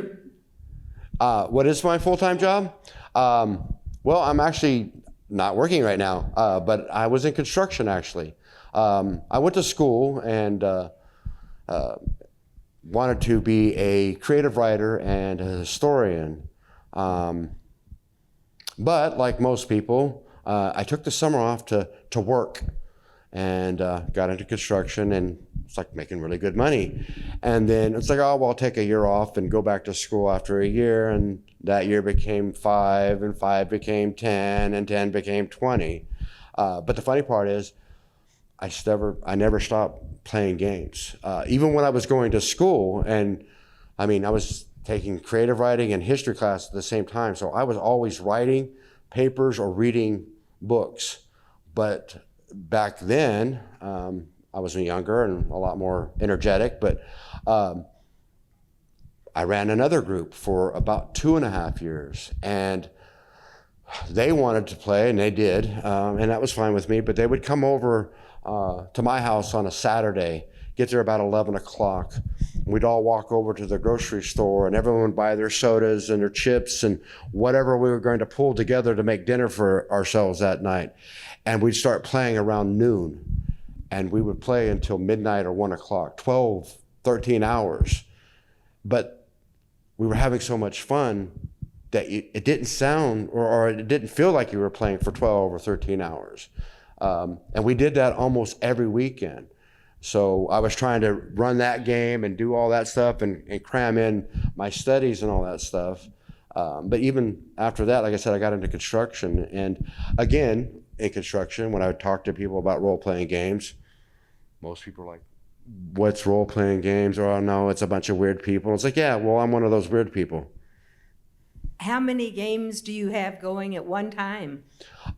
my full-time job? Well, I'm actually not working right now, but I was in construction actually. I went to school and wanted to be a creative writer and a historian. But like most people, I took the summer off to work and got into construction, and it's like making really good money. And then it's like, oh, well, I'll take a year off and go back to school after a year. And that year became 5, and 5 became 10, and 10 became 20. But the funny part is, I never stopped playing games. Even when I was going to school, and I was taking creative writing and history class at the same time. So I was always writing papers or reading books. But back then, I was younger and a lot more energetic, but I ran another group for about 2.5 years, and they wanted to play, and they did, and that was fine with me, but they would come over to my house on a Saturday, get there about 11 o'clock. We'd all walk over to the grocery store, and everyone would buy their sodas and their chips and whatever we were going to pull together to make dinner for ourselves that night. And we'd start playing around noon, and we would play until midnight or 1 o'clock, 12, 13 hours. But we were having so much fun that it didn't sound, or it didn't feel like you were playing for 12 or 13 hours. And we did that almost every weekend. So I was trying to run that game and do all that stuff and cram in my studies and all that stuff. But even after that, like I said, I got into construction. And again, in construction, when I would talk to people about role-playing games, most people are like, what's role-playing games? Or, oh, no, it's a bunch of weird people. It's like, yeah, well, I'm one of those weird people. How many games do you have going at one time?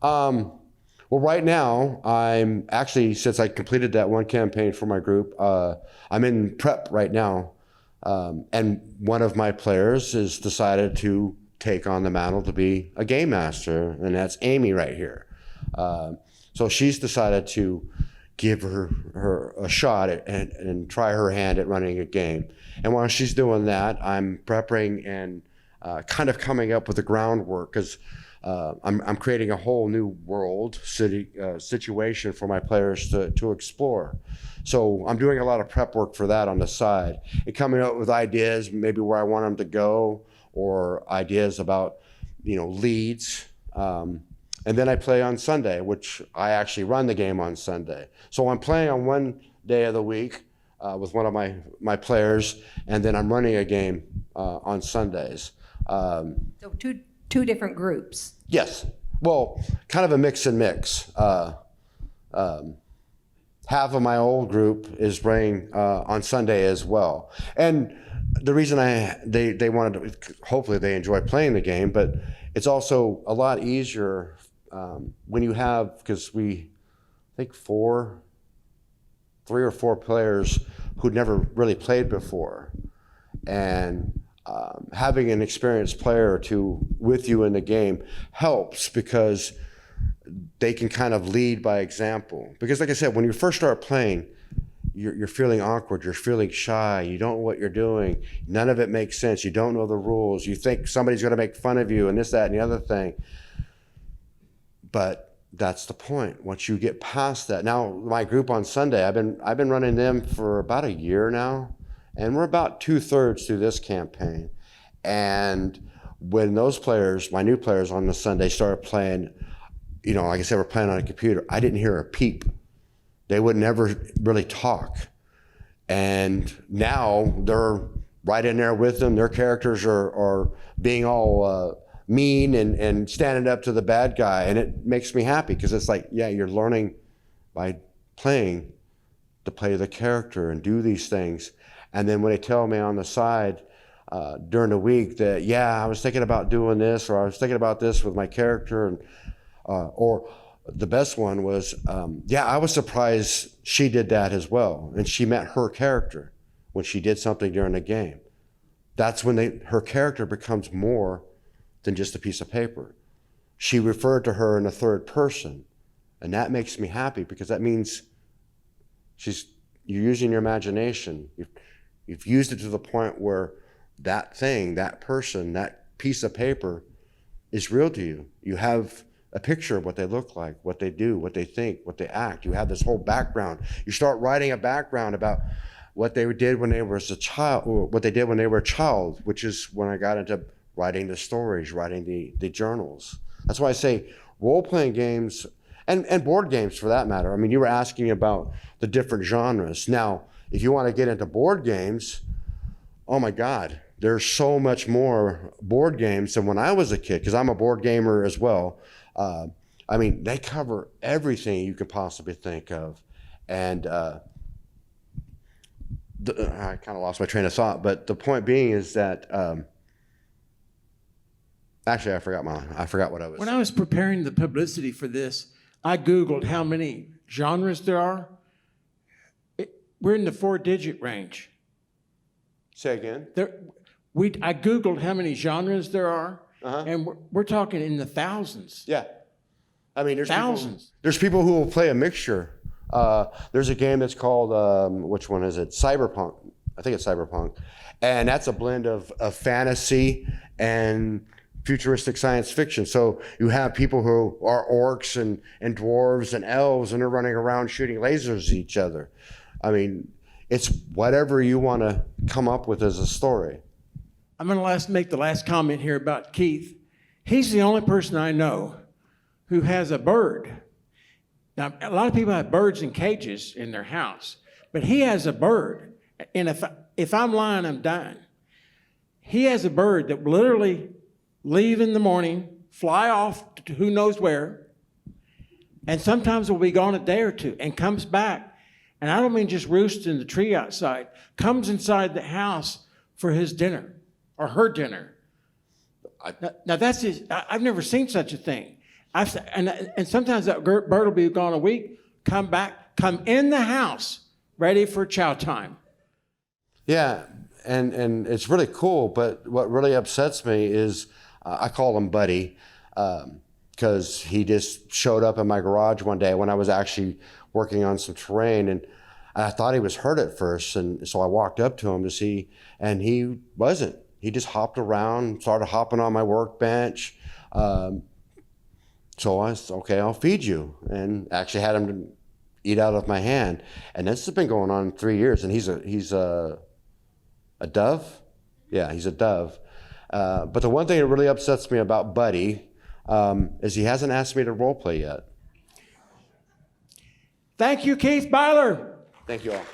Well, right now, I'm actually, since I completed that one campaign for my group, I'm in prep right now. And one of my players has decided to take on the mantle to be a game master, and that's Amy right here. So she's decided to give her a shot and try her hand at running a game. And while she's doing that, I'm prepping and kind of coming up with the groundwork, because I'm creating a whole new world situation for my players to explore. So I'm doing a lot of prep work for that on the side and coming up with ideas, maybe where I want them to go, or ideas about, leads. And then I play on Sunday, which I actually run the game on Sunday. So I'm playing on one day of the week with one of my players, and then I'm running a game on Sundays. So two different groups. Yes. Well, kind of a mix and mix. Half of my old group is playing on Sunday as well. And the reason they wanted to, hopefully they enjoy playing the game, but it's also a lot easier when you have, because we think 3 or 4 players who'd never really played before, and having an experienced player or two with you in the game helps, because they can kind of lead by example. Because like I said, when you first start playing, you're feeling awkward, you're feeling shy, you don't know what you're doing, none of it makes sense, you don't know the rules, you think somebody's going to make fun of you and this, that, and the other thing. But that's the point. Once you get past that, now my group on Sunday, I've been running them for about a year now, and we're about 2/3 through this campaign. And when those players, my new players on the Sunday, started playing, you know, like I said, we're playing on a computer, I didn't hear a peep. They would never really talk. And now they're right in there with them. Their characters are being all mean and standing up to the bad guy. And it makes me happy, because it's like, yeah, you're learning by playing to play the character and do these things. And then when they tell me on the side during the week that, yeah, I was thinking about doing this, or I was thinking about this with my character, and or the best one was, yeah, I was surprised she did that as well. And she met her character when she did something during the game. That's when her character becomes more than just a piece of paper. She referred to her in the third person. And that makes me happy, because that means you're using your imagination. You've used it to the point where that thing, that person, that piece of paper is real to you. You have a picture of what they look like, what they do, what they think, what they act. You have this whole background. You start writing a background about what they did when they were a child, or what they did when they were a child, which is when I got into writing the stories, writing the journals. That's why I say role-playing games, and board games for that matter. I mean, you were asking about the different genres. Now, if you want to get into board games, oh my God, there's so much more board games than when I was a kid, because I'm a board gamer as well. I mean, they cover everything you could possibly think of. And I kind of lost my train of thought, but the point being is that, actually, I forgot what I was. When I was preparing the publicity for this, I Googled how many genres there are. We're in the 4-digit range. Say again? I Googled how many genres there are, and we're talking in the thousands. Yeah. I mean, there's thousands. There's people who will play a mixture. There's a game that's called, which one is it? Cyberpunk. I think it's Cyberpunk. And that's a blend of fantasy and futuristic science fiction. So you have people who are orcs and dwarves and elves, and they're running around shooting lasers at each other. I mean, it's whatever you want to come up with as a story. I'm going to make the last comment here about Keith. He's the only person I know who has a bird. Now, a lot of people have birds in cages in their house, but he has a bird. And if I'm lying, I'm dying. He has a bird that will literally leave in the morning, fly off to who knows where, and sometimes will be gone a day or two and comes back. And I don't mean just roost in the tree outside, comes inside the house for his dinner or her dinner. Now that's I've never seen such a thing. And sometimes that bird will be gone a week, come back, come in the house, ready for chow time. Yeah, and it's really cool, but what really upsets me is, I call him Buddy, because he just showed up in my garage one day when I was actually working on some terrain, and I thought he was hurt at first, and so I walked up to him to see, and he wasn't. He just hopped around, started hopping on my workbench. So I said, okay, I'll feed you, and actually had him to eat out of my hand. And this has been going on 3 years, and he's a dove? Yeah, he's a dove. But the one thing that really upsets me about Buddy is he hasn't asked me to role play yet. Thank you, Keith Byler. Thank you all.